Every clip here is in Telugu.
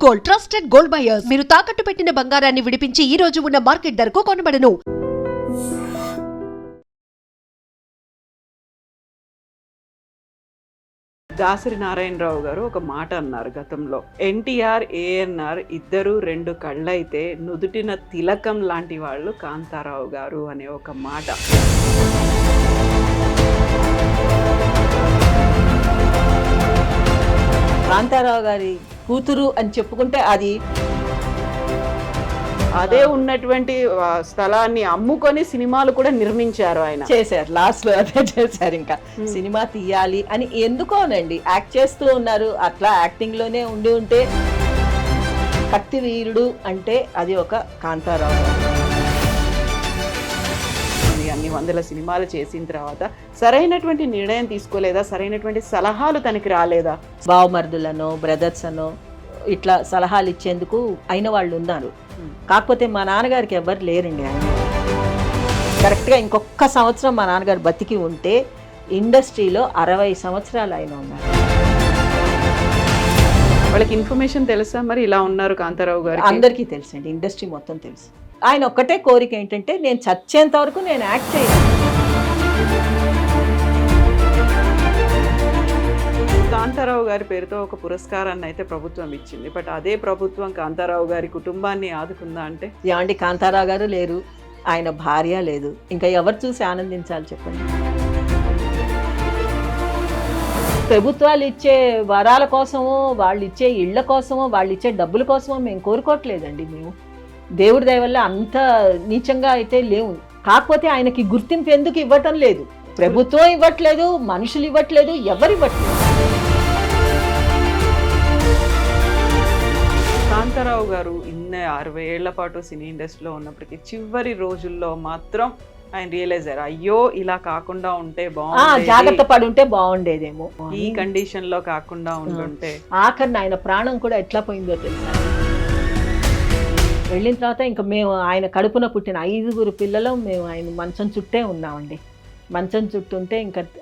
Gold, trusted gold buyers. మీరు తాకట్టు పెట్టిన బంగారాన్ని విడిపించి ఈ రోజు ఉన్న మార్కెట్ ధరకు కొనబడను. దాసరి నారాయణరావు గారు ఒక మాట అన్నారు గతంలో. ఎన్టీఆర్, ఏఎన్ఆర్ ఇద్దరు రెండు కళ్ళైతే నుదుటిన తిలకం లాంటి వాళ్ళు కాంతారావు గారు అనే ఒక మాట. కాంతారావు గారి కూతురు అని చెప్పుకుంటే అదే ఉన్నటువంటి స్థలాన్ని అమ్ముకొని సినిమాలు కూడా నిర్మించారు ఆయన. చేశారు, లాస్ట్ లో అదే చేశారు. ఇంకా సినిమా తీయాలి అని ఎందుకోనండి, యాక్ట్ చేస్తూ ఉన్నారు. అట్లా యాక్టింగ్ లోనే ఉండి ఉంటే కత్తి వీరుడు అంటే అది ఒక కాంతారావు. అన్ని వందల సినిమాలు చేసిన తర్వాత సరైనటువంటి నిర్ణయం తీసుకోలేదా? సరైనటువంటి సలహాలు తనకి రాలేదా? బావమరుదులను, బ్రదర్స్ అనో ఇట్లా సలహాలు ఇచ్చేందుకు అయిన వాళ్ళు ఉన్నారు. కాకపోతే మా నాన్నగారికి ఎవరు లేరండి. ఆయన కరెక్ట్గా ఇంకొక సంవత్సరం మా నాన్నగారు బతికి ఉంటే ఇండస్ట్రీలో 60 సంవత్సరాలు ఆయన ఉన్నారు. వాళ్ళకి ఇన్ఫర్మేషన్ తెలుసా మరి ఇలా ఉన్నారు కాంతారావు గారు? అందరికీ తెలుసండి, ఇండస్ట్రీ మొత్తం తెలుసు. ఆయన ఒక్కటే కోరిక ఏంటంటే నేను చచ్చేంత వరకు నేను యాక్ట్ చేయాలి. కాంతారావు గారి పేరుతో ఒక పురస్కారాన్ని అయితే ప్రభుత్వం ఇచ్చింది. బట్ అదే ప్రభుత్వం కాంతారావు గారి కుటుంబాన్ని ఆదుకుందా అంటే? ఏమండి, కాంతారావు గారు లేరు, ఆయన భార్య లేదు, ఇంకా ఎవరు చూసి ఆనందించాలి చెప్పండి. ప్రభుత్వాలు ఇచ్చే వరాల కోసమో, వాళ్ళు ఇచ్చే ఇళ్ల కోసమో, వాళ్ళు ఇచ్చే డబ్బుల కోసమో మేము కోరుకోవట్లేదండి. మేము దేవుడి దయ వల్ల అంత నీచంగా అయితే లేవు. కాకపోతే ఆయనకి గుర్తింపు ఎందుకు ఇవ్వటం లేదు? ప్రభుత్వం ఇవ్వట్లేదు, మనుషులు ఇవ్వట్లేదు, ఎవరు ఇవ్వట్లేదు. కాంతారావు గారు 60 ఏళ్ల పాటు సినీ ఇండస్ట్రీలో ఉన్నప్పటికీ చివరి రోజుల్లో మాత్రం ఆయన రియలైజ్ అయ్యారు, అయ్యో ఇలా కాకుండా ఉంటే బాగుండేది, జాగ్రత్త పడి ఉంటే బాగుండేదేమో, ఈ కండిషన్ లో కాకుండా ఉంటుంటే. ఆఖరిని ఆయన ప్రాణం కూడా ఎట్లా పోయిందో తెలుసా? వెళ్ళిన తర్వాత ఇంకా మేము ఆయన కడుపున పుట్టిన 5 పిల్లలు మేము ఆయన మంచం చుట్టే ఉన్నామండి. మంచం చుట్టుంటే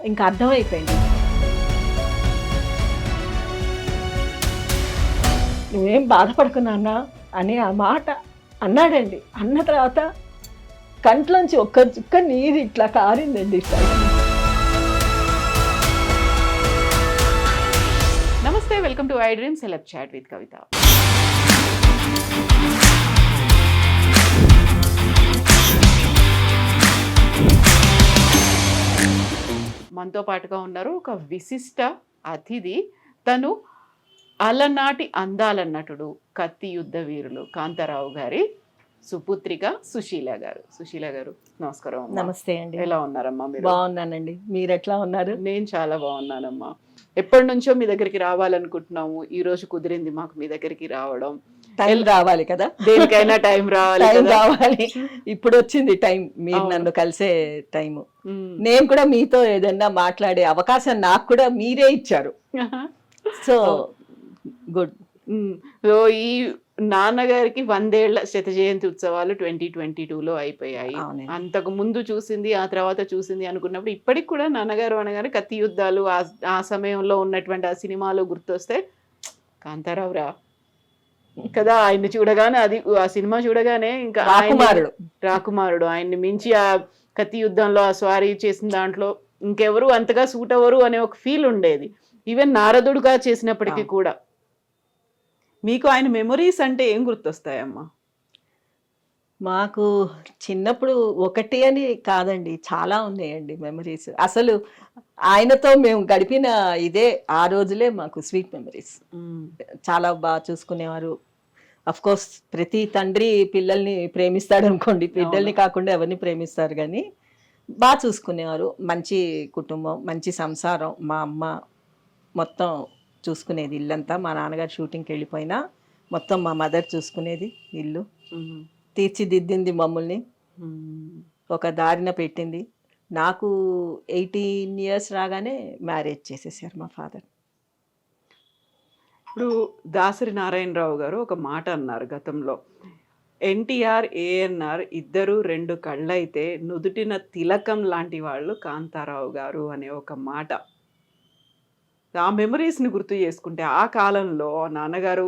ఇంకా అర్థమైపోయింది. నువ్వేం బాధపడుకున్నా అని ఆ మాట అన్నాడండి. అన్న తర్వాత కంట్లోంచి ఒక్క చుక్క నీరు ఇట్లా కారిందండి. నమస్తే, welcome to iDream celeb chat with Kavitha. మనతో పాటుగా ఉన్నారు ఒక విశిష్ట అతిథి. తను అలనాటి అందాల నటుడు, కత్తి యుద్ధ వీరులు కాంతారావు గారి సుపుత్రిక సుశీల గారు. సుశీల గారు నమస్కారం. నమస్తే అండి. ఎలా ఉన్నారమ్మా మీరు? బాగున్నానండి, మీరు ఎట్లా ఉన్నారు? నేను చాలా బాగున్నానమ్మా. ఎప్పటి నుంచో మీ దగ్గరికి రావాలనుకుంటున్నాము, ఈ రోజు కుదిరింది మాకు మీ దగ్గరికి రావడం. టైం రావాలి కదా, దేనికైనా టైం రావాలి. ఇప్పుడు వచ్చింది టైం, మీరు నన్ను కలిసే టైము. నేను కూడా మీతో ఏదన్నా మాట్లాడే అవకాశం నాకు కూడా మీరే ఇచ్చారు. So good. సో ఈ నాన్నగారికి 100 ఏళ్ల శత జయంతి ఉత్సవాలు 2022లో అయిపోయాయి. అంతకు ముందు చూసింది, ఆ తర్వాత చూసింది అనుకున్నప్పుడు ఇప్పటికి కూడా నాన్నగారు అనగానే కత్తి యుద్ధాలు, ఆ సమయంలో ఉన్నటువంటి ఆ సినిమాలు గుర్తొస్తే కాంతారావురా కదా. ఆయన్ని చూడగానే, అది ఆ సినిమా చూడగానే ఇంకా రాకుమారుడు ఆయన్ని మించి ఆ కత్తి యుద్ధంలో ఆ స్వారీ చేసిన దాంట్లో ఇంకెవరు అంతగా సూట్ అవ్వరు అనే ఒక ఫీల్ ఉండేది. ఈవెన్ నారదుడుగా చేసినప్పటికీ కూడా. మీకు ఆయన మెమొరీస్ అంటే ఏం గుర్తొస్తాయమ్మా? మాకు చిన్నప్పుడు ఒకటి అని కాదండి, చాలా ఉన్నాయండి మెమరీస్. అసలు ఆయనతో మేము గడిపిన ఆ రోజులే మాకు స్వీట్ మెమరీస్. చాలా బాగా చూసుకునేవారు. అఫ్ కోర్స్ ప్రతి తండ్రి పిల్లల్ని ప్రేమిస్తాడు అనుకోండి, బిడ్డల్ని కాకుండా ఎవరిని ప్రేమిస్తారు, కానీ బాగా చూసుకునేవారు. మంచి కుటుంబం, మంచి సంసారం. మా అమ్మ మొత్తం చూసుకునేది ఇల్లంతా. మా నాన్నగారు షూటింగ్కి వెళ్ళిపోయినా మొత్తం మా మదర్ చూసుకునేది ఇల్లు. తీర్చిదిద్దింది మమ్మల్ని, ఒక దారిన పెట్టింది. నాకు 18 years రాగానే మ్యారేజ్ చేసేసారు మా ఫాదర్. ఇప్పుడు దాసరి నారాయణరావు గారు ఒక మాట అన్నారు గతంలో. ఎన్టీఆర్, ఏఎన్ఆర్ ఇద్దరు రెండు కళ్ళైతే నుదుటిన తిలకం లాంటి వాళ్ళు కాంతారావు గారు అనే ఒక మాట. ఆ మెమరీస్ని గుర్తు చేసుకుంటే ఆ కాలంలో నాన్నగారు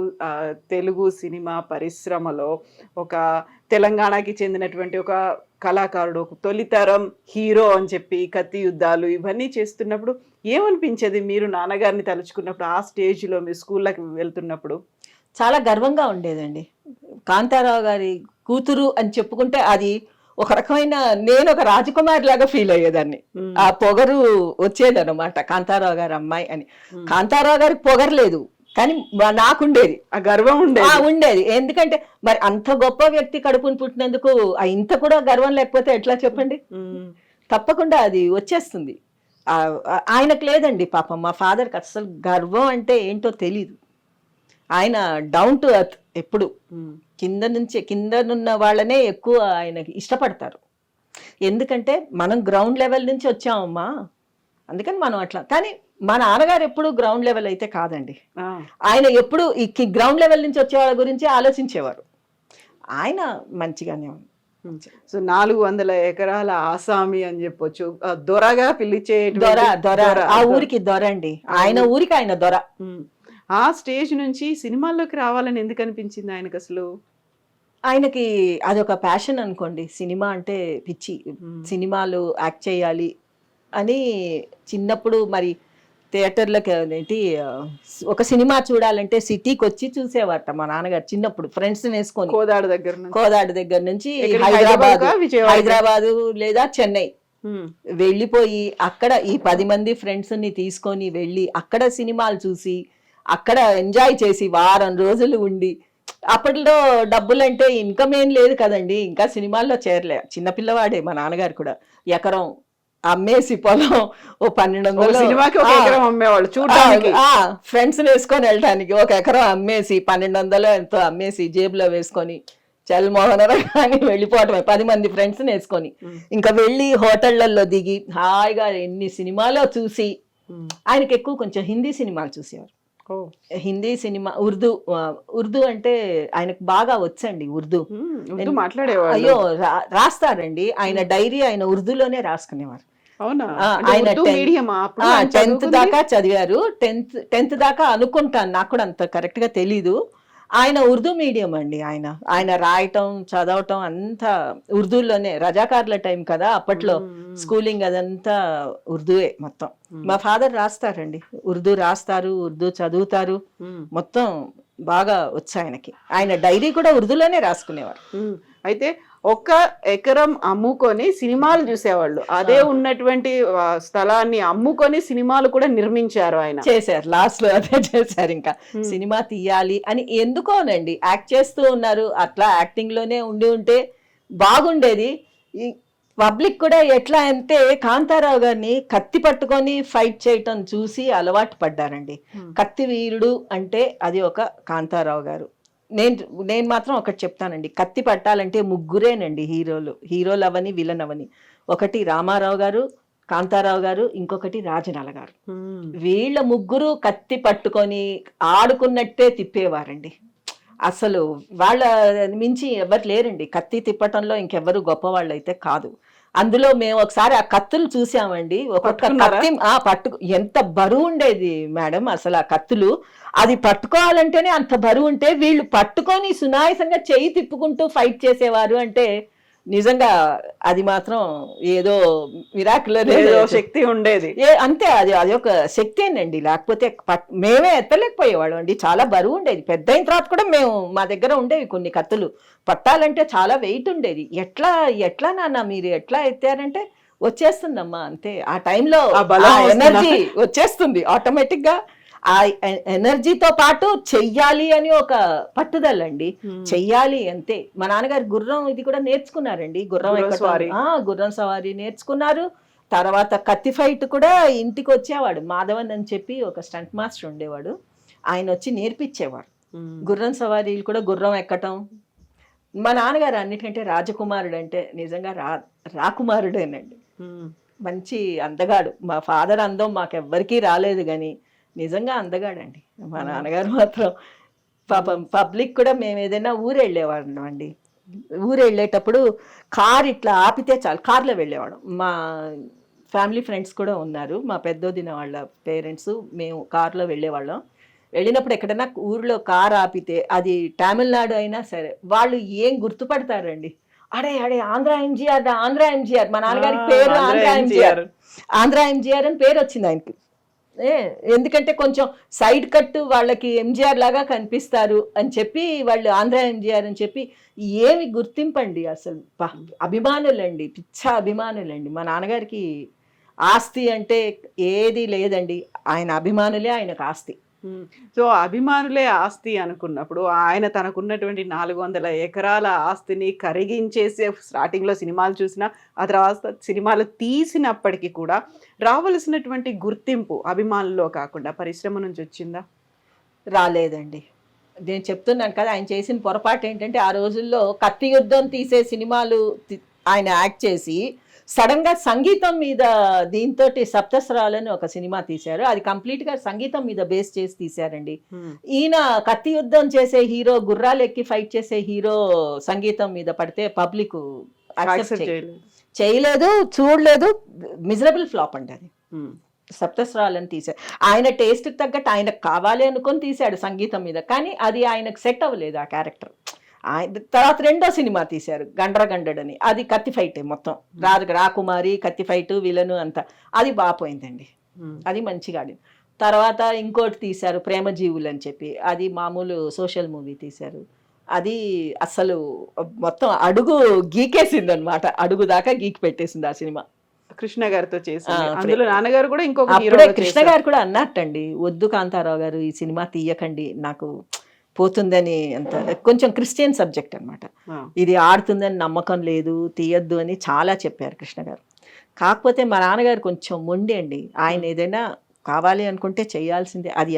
తెలుగు సినిమా పరిశ్రమలో ఒక తెలంగాణకి చెందినటువంటి ఒక కళాకారుడు, ఒక తొలితరం హీరో అని చెప్పి కత్తి యుద్ధాలు ఇవన్నీ చేస్తున్నప్పుడు ఏమనిపించేది మీరు నాన్నగారిని తలుచుకున్నప్పుడు ఆ స్టేజ్లో మీరు స్కూళ్ళకి వెళ్తున్నప్పుడు? చాలా గర్వంగా ఉండేదండి. కాంతారావు గారి కూతురు అని చెప్పుకుంటే అది ఒక రకమైన, నేను ఒక రాజకుమారి లాగా ఫీల్ అయ్యేదాన్ని. ఆ పొగరు వచ్చేదన్నమాట, కాంతారావు గారి అమ్మాయి అని. కాంతారావు గారికి పొగరు లేదు, కానీ నాకుండేది, ఆ గర్వం ఉండేది. ఎందుకంటే మరి అంత గొప్ప వ్యక్తి కడుపుని పుట్టినందుకు ఇంత కూడా గర్వం లేకపోతే ఎట్లా చెప్పండి? తప్పకుండా అది వచ్చేస్తుంది. ఆయనకు లేదండి పాపం, మా ఫాదర్కి అస్సలు గర్వం అంటే ఏంటో తెలీదు. ఆయన డౌన్ టు ఎర్త్, ఎప్పుడు కిందనున్న వాళ్ళనే ఎక్కువ ఆయనకి ఇష్టపడతారు. ఎందుకంటే మనం గ్రౌండ్ లెవెల్ నుంచి వచ్చామమ్మా, అందుకని మనం అట్లా. కానీ మా నాన్నగారు ఎప్పుడు గ్రౌండ్ లెవెల్ అయితే కాదండి. ఆయన ఎప్పుడు ఈ గ్రౌండ్ లెవెల్ నుంచి వచ్చే వాళ్ళ గురించి ఆలోచించేవారు. ఆయన మంచిగానే ఉంది. సో 400 ఎకరాల ఆసామి అని చెప్పొచ్చు, దొరగా పిలిచే దొర, ఆ ఊరికి దొర అండి, ఆయన ఊరికి ఆయన దొర. ఆ స్టేజ్ నుంచి సినిమాల్లోకి రావాలని ఎందుకు అనిపించింది ఆయనకు అసలు? ఆయనకి అదొక ప్యాషన్ అనుకోండి, సినిమా అంటే పిచ్చి. సినిమాలు యాక్ట్ చేయాలి అని చిన్నప్పుడు మరి థియేటర్లోకి ఏంటి ఒక సినిమా చూడాలంటే సిటీకి వచ్చి చూసేవారట మా నాన్నగారు చిన్నప్పుడు, ఫ్రెండ్స్ వేసుకొని. కోదాడు దగ్గర నుంచి హైదరాబాదు లేదా చెన్నై వెళ్ళిపోయి అక్కడ ఈ 10 మంది ఫ్రెండ్స్ని తీసుకొని వెళ్ళి అక్కడ సినిమాలు చూసి అక్కడ ఎంజాయ్ చేసి వారం రోజులు ఉండి, అప్పట్లో డబ్బులు అంటే ఇన్కమ్ ఏం లేదు కదండి, ఇంకా సినిమాల్లో చేరలే, చిన్నపిల్లవాడే మా నాన్నగారు కూడా. ఎకరం అమ్మేసి పొలం ఓ 1200 అమ్మేవాళ్ళు, ఫ్రెండ్స్ వేసుకొని వెళ్ళటానికి ఒక ఎకరం అమ్మేసి 1200 ఎంతో అమ్మేసి జేబులో వేసుకొని చల్మోహనరా అని వెళ్ళిపోవటమే 10 మంది ఫ్రెండ్స్ వేసుకొని. ఇంకా వెళ్ళి హోటళ్లలో దిగి హాయిగా ఎన్ని సినిమాలో చూసి. ఆయనకి ఎక్కువ కొంచెం హిందీ సినిమాలు చూసేవారు. హిందీ సినిమా, ఉర్దూ అంటే ఆయనకు బాగా వచ్చండి. ఉర్దూ మాట్లాడేవారు. అయ్యో రాస్తారండి, ఆయన డైరీ ఆయన ఉర్దూలోనే రాసుకునేవారు. ఆయన 10th దాకా చదివారు. 10th దాకా అనుకుంటాను, నాకు కూడా అంత కరెక్ట్ గా తెలీదు. ఆయన ఉర్దూ మీడియం అండి. ఆయన రాయటం చదవటం అంతా ఉర్దూలోనే. రజాకార్ల టైం కదా అప్పట్లో, స్కూలింగ్ అదంతా ఉర్దూయే మొత్తం. మా ఫాదర్ రాస్తారండి, ఉర్దూ రాస్తారు, ఉర్దూ చదువుతారు, మొత్తం బాగా వచ్చు ఆయనకి. ఆయన డైరీ కూడా ఉర్దూలోనే రాసుకునేవారు. అయితే 1 ఎకరం అమ్ముకొని సినిమాలు చూసేవాళ్ళు, అదే ఉన్నటువంటి స్థలాన్ని అమ్ముకొని సినిమాలు కూడా నిర్మించారు, ఆయన చేశారు. లాస్ట్ లో అదే చేశారు. ఇంకా సినిమా తీయాలి అని ఎందుకోనండి, యాక్ట్ చేస్తూ ఉన్నారు. అట్లా యాక్టింగ్ లోనే ఉంటే బాగుండేది. పబ్లిక్ కూడా ఎట్లా అంటే కాంతారావు గారిని కత్తి పట్టుకొని ఫైట్ చేయటం చూసి అలవాటు పడ్డారండి. కత్తి వీరుడు అంటే అది ఒక కాంతారావు గారు. నేను మాత్రం ఒకటి చెప్తానండి, కత్తి పట్టాలంటే ముగ్గురేనండి హీరోలు అవని విలన్ అవని. ఒకటి రామారావు గారు, కాంతారావు గారు, ఇంకొకటి రాజనాల గారు. వీళ్ళ ముగ్గురు కత్తి పట్టుకొని ఆడుకున్నట్టే తిప్పేవారండి. అసలు వాళ్ళ మించి ఎవరు లేరండి కత్తి తిప్పటంలో, ఇంకెవ్వరు గొప్ప వాళ్ళు అయితే కాదు. అందులో మేము ఒకసారి ఆ కత్తులు చూసామండి. ఒక్కొక్క కత్తి ఎంత బరువు ఉండేది మేడం, అసలు ఆ కత్తులు అది పట్టుకోవాలంటేనే అంత బరువు ఉంటే వీళ్ళు పట్టుకొని సునాయాసంగా చెయ్యి తిప్పుకుంటూ ఫైట్ చేసేవారు అంటే నిజంగా అది మాత్రం ఏదో మిరాకిల్ శక్తి ఉండేది. అంతే, అది ఒక శక్తేనండి. లేకపోతే మేమే ఎత్తలేకపోయేవాళ్ళం అండి, చాలా బరువు ఉండేది. పెద్ద అయిన తర్వాత కూడా మా దగ్గర ఉండేవి కొన్ని కత్తులు, పట్టాలంటే చాలా వెయిట్ ఉండేది. ఎట్లా నాన్న మీరు ఎట్లా ఎత్తారంటే వచ్చేస్తుందమ్మా అంతే. ఆ టైంలో ఎనర్జీ వచ్చేస్తుంది ఆటోమేటిక్ గా. ఆ ఎనర్జీతో పాటు చెయ్యాలి అని ఒక పట్టుదల అండి, చెయ్యాలి అంతే. మా నాన్నగారు గుర్రం ఇది కూడా నేర్చుకున్నారండి, గుర్రం సవారీ నేర్చుకున్నారు. తర్వాత కత్తి ఫైట్ కూడా ఇంటికి వచ్చేవాడు, మాధవన్ అని చెప్పి ఒక స్టంట్ మాస్టర్ ఉండేవాడు, ఆయన వచ్చి నేర్పించేవాడు. గుర్రం సవారీలు కూడా, గుర్రం ఎక్కటం. మా నాన్నగారు అన్నిటికంటే రాజకుమారుడు అంటే నిజంగా రాకుమారుడేనండి. మంచి అందగాడు. మా ఫాదర్ అందం మాకెవ్వరికీ రాలేదు కానీ నిజంగా అందగాడండి మా నాన్నగారు మాత్రం. పాపం పబ్లిక్ కూడా మేము ఏదైనా ఊరు వెళ్ళేవాళ్ళం అండి, ఊరు వెళ్ళేటప్పుడు కారు ఇట్లా ఆపితే చాలు కార్లో వెళ్ళేవాడు. మా ఫ్యామిలీ ఫ్రెండ్స్ కూడా ఉన్నారు. మా పెద్దోదిన వాళ్ళ పేరెంట్స్, మేము కార్లో వెళ్ళేవాళ్ళం. వెళ్ళినప్పుడు ఎక్కడైనా ఊర్లో కార్ ఆపితే అది తమిళనాడు అయినా సరే వాళ్ళు ఏం గుర్తుపడతారండి. అడే అడే ఆంధ్ర ఎంజీఆర్ రా, ఆంధ్ర ఎంజీఆర్. మా నాన్నగారికి పేరు ఆంధ్ర ఎంజీఆర్, ఆంధ్ర ఎంజీఆర్ అని పేరు వచ్చింది ఆయనకి. ఎందుకంటే కొంచెం సైడ్ కట్ వాళ్ళకి ఎంజీఆర్ లాగా కనిపిస్తారు అని చెప్పి వాళ్ళు ఆంధ్ర ఎంజీఆర్ అని చెప్పి ఏమి గుర్తింపండి అసలు. అభిమానులండి, పిచ్చ అభిమానులండి. మా నాన్నగారికి ఆస్తి అంటే ఏది లేదండి, ఆయన అభిమానులే ఆయనకు ఆస్తి. సో అభిమానులే ఆస్తి అనుకున్నప్పుడు ఆయన తనకున్నటువంటి 400 ఎకరాల ఆస్తిని కరిగించేసి స్టార్టింగ్లో సినిమాలు చూసినా ఆ తర్వాత సినిమాలు తీసినప్పటికీ కూడా రావలసినటువంటి గుర్తింపు అభిమానుల్లో కాకుండా పరిశ్రమ నుంచి వచ్చిందా? రాలేదండి. నేను చెప్తున్నాను కదా, ఆయన చేసిన పొరపాటు ఏంటంటే ఆ రోజుల్లో కత్తి యుద్ధం తీసే సినిమాలు ఆయన యాక్ట్ చేసి సడన్ గా సంగీతం మీద దీంతో సప్తస్వరాలని ఒక సినిమా తీశారు. అది కంప్లీట్ గా సంగీతం మీద బేస్ చేసి తీశారండి. ఈయన కత్తి యుద్ధం చేసే హీరో, గుర్రాలు ఎక్కి ఫైట్ చేసే హీరో సంగీతం మీద పడితే పబ్లిక్ చేయలేదు, చూడలేదు. మిజరబుల్ ఫ్లాప్ అండి అది. సప్తస్వరాలని తీశారు. ఆయన టేస్ట్ తగ్గట్టు ఆయనకు కావాలి అనుకొని తీశాడు సంగీతం మీద, కానీ అది ఆయనకు సెట్ అవ్వలేదు ఆ క్యారెక్టర్. తర్వాత రెండో సినిమా తీశారు గండ్రగండడని, అది కత్తి ఫైట్ మొత్తం, రాకుమారి కత్తి ఫైట్ విలను అంతా, అది బాపోయిందండి, అది మంచిగా ఆడింది. తర్వాత ఇంకోటి తీశారు ప్రేమజీవులు అని చెప్పి, అది మామూలు సోషల్ మూవీ తీశారు. అది అసలు మొత్తం అడుగు గీకేసింది అనమాట, అడుగు దాకా గీకి పెట్టేసింది ఆ సినిమా. కృష్ణ గారితో చేసింది. అందులో నాన్నగారు కూడా ఇంకొక అప్పుడే కృష్ణ గారు కూడా అన్నట్టండి, వద్దు కాంతారావు గారు ఈ సినిమా తీయకండి, నాకు పోతుందని. అంత కొంచెం క్రిస్టియన్ సబ్జెక్ట్ అనమాట, ఇది ఆడుతుందని నమ్మకం లేదు, తీయద్దు అని చాలా చెప్పారు కృష్ణ గారు. కాకపోతే మా నాన్నగారు కొంచెం మొండి అండి, ఆయన ఏదైనా కావాలి అనుకుంటే చేయాల్సిందే, అది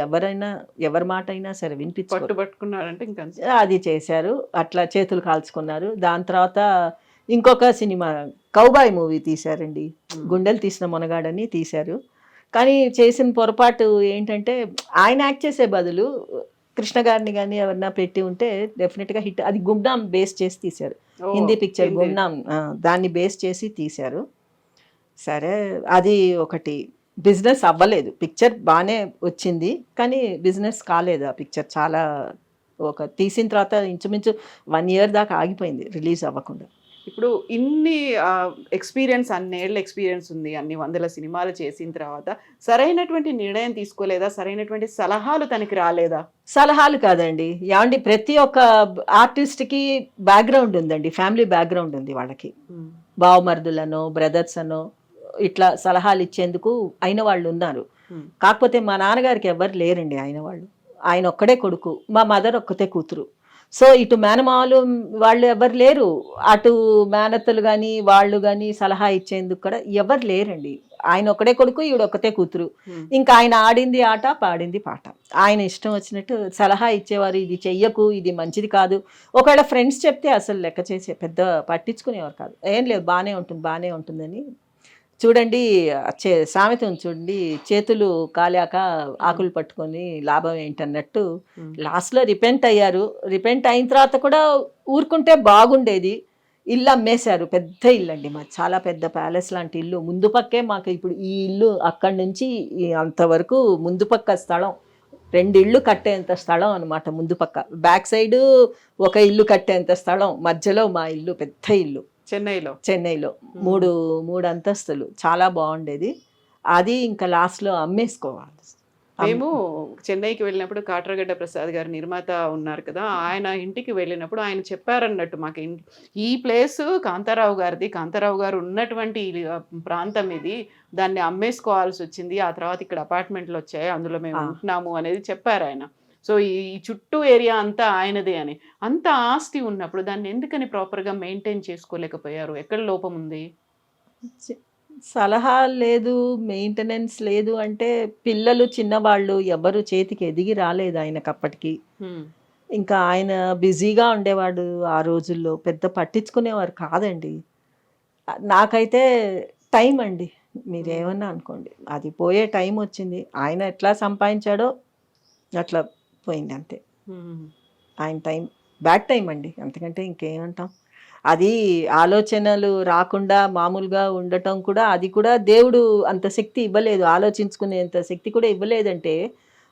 ఎవరి మాట అయినా సరే పట్టుబట్టుకున్నారంటే ఇంకా అది చేశారు. అట్లా చేతులు కాల్చుకున్నారు. దాని తర్వాత ఇంకొక సినిమా కౌబాయ్ మూవీ తీశారండి, గుండెలు తీసిన మొనగాడని తీశారు. కానీ చేసిన పొరపాటు ఏంటంటే ఆయన యాక్ట్ చేసే బదులు కృష్ణ గారిని కానీ ఎవరన్నా పెట్టి ఉంటే డెఫినెట్గా హిట్. అది గుమ్నాం బేస్ చేసి తీశారు, హిందీ పిక్చర్ గుమ్నాం, దాన్ని బేస్ చేసి తీశారు. సరే, అది ఒకటి బిజినెస్ అవ్వలేదు. పిక్చర్ బాగానే వచ్చింది కానీ బిజినెస్ కాలేదు ఆ పిక్చర్. చాలా తీసిన తర్వాత ఇంచుమించు 1 year దాకా ఆగిపోయింది రిలీజ్ అవ్వకుండా. ఇప్పుడు ఇన్ని ఎక్స్పీరియన్స్, అన్నేళ్ళ ఎక్స్పీరియన్స్ ఉంది, అన్ని 100 సినిమాలు చేసిన తర్వాత సరైనటువంటి నిర్ణయం తీసుకోలేదా? సరైనటువంటి సలహాలు తనకి రాలేదా? సలహాలు కాదండి ఏమండి, ప్రతి ఒక్క ఆర్టిస్ట్కి బ్యాక్గ్రౌండ్ ఉందండి, ఫ్యామిలీ బ్యాక్గ్రౌండ్ ఉంది వాళ్ళకి. బావమరుదులనో బ్రదర్స్ అనో ఇట్లా సలహాలు ఇచ్చేందుకు అయిన వాళ్ళు ఉన్నారు. కాకపోతే మా నాన్నగారికి ఎవరు లేరండి అయిన వాళ్ళు. ఆయన ఒక్కడే కొడుకు, మా మదర్ ఒక్కతే కూతురు. సో ఇటు మేనమామలు వాళ్ళు ఎవరు లేరు, అటు మేనత్తలు కానీ వాళ్ళు కానీ సలహా ఇచ్చేందుకు కూడా ఎవరు లేరండి. ఆయన ఒక్కడే కొడుకు, ఈవిడ ఒక్కతే కూతురు. ఇంకా ఆయన ఆడింది ఆట, పాడింది పాట. ఆయన ఇష్టం వచ్చినట్టు సలహా ఇచ్చేవారు, ఇది చెయ్యకు, ఇది మంచిది కాదు. ఒకవేళ ఫ్రెండ్స్ చెప్తే అసలు లెక్క చేసే పెద్ద పట్టించుకునేవారు కాదు. ఏం లేదు, బాగానే ఉంటుందని. చూడండి సామెత ఉంది చూడండి, చేతులు కాలాక ఆకులు పట్టుకొని లాభం ఏంటన్నట్టు లాస్ట్లో రిపెంట్ అయ్యారు. రిపెంట్ అయిన తర్వాత కూడా ఊరుకుంటే బాగుండేది. ఇల్లు అమ్మేశారు, పెద్ద ఇల్లు అండి మాది, చాలా పెద్ద ప్యాలెస్ లాంటి ఇల్లు. ముందు పక్కే మాకు ఇప్పుడు ఈ ఇల్లు అక్కడి నుంచి అంతవరకు ముందు పక్క స్థలం 2 ఇళ్ళు కట్టేంత స్థలం అనమాట. ముందు పక్క బ్యాక్ సైడ్ ఒక ఇల్లు కట్టేంత స్థలం, మధ్యలో మా ఇల్లు, పెద్ద ఇల్లు చెన్నైలో 3 అంతస్తులు, చాలా బాగుండేది. అది ఇంకా లాస్ట్లో అమ్మేసుకోవాలి. మేము చెన్నైకి వెళ్ళినప్పుడు కాట్రగడ్డ ప్రసాద్ గారు నిర్మాత ఉన్నారు కదా, ఆయన ఇంటికి వెళ్ళినప్పుడు ఆయన చెప్పారన్నట్టు మాకు, ఈ ప్లేస్ కాంతారావు గారిది, కాంతారావు గారు ఉన్నటువంటి ప్రాంతం ఇది, దాన్ని అమ్మేసుకోవాల్సి వచ్చింది, ఆ తర్వాత ఇక్కడ అపార్ట్మెంట్లు వచ్చాయి, అందులో మేము ఉంటున్నాము అనేది చెప్పారు ఆయన. సో ఈ చుట్టూ ఏరియా అంతా ఆయనదే అని. అంత ఆస్తి ఉన్నప్పుడు దాన్ని ఎందుకని ప్రాపర్గా మెయింటైన్ చేసుకోలేకపోయారు? ఎక్కడ లోపం ఉంది? సలహా లేదు, మెయింటెనెన్స్ లేదు. అంటే పిల్లలు చిన్నవాళ్ళు ఎవరు చేతికి ఎదిగి రాలేదు ఆయనకు అప్పటికి. ఇంకా ఆయన బిజీగా ఉండేవాడు ఆ రోజుల్లో, పెద్ద పట్టించుకునేవారు కాదండి. నాకైతే టైం అండి, మీరేమన్నా అనుకోండి, అది పోయే టైం వచ్చింది. ఆయన ఎట్లా సంపాదించాడో అట్లా పోయింది అంతే. ఆయన టైం బ్యాడ్ టైం అండి, అంతకంటే ఇంకేమంటాం. అది ఆలోచనలు రాకుండా మామూలుగా ఉండటం కూడా, అది కూడా దేవుడు అంత శక్తి ఇవ్వలేదు, ఆలోచించుకునేంత శక్తి కూడా ఇవ్వలేదంటే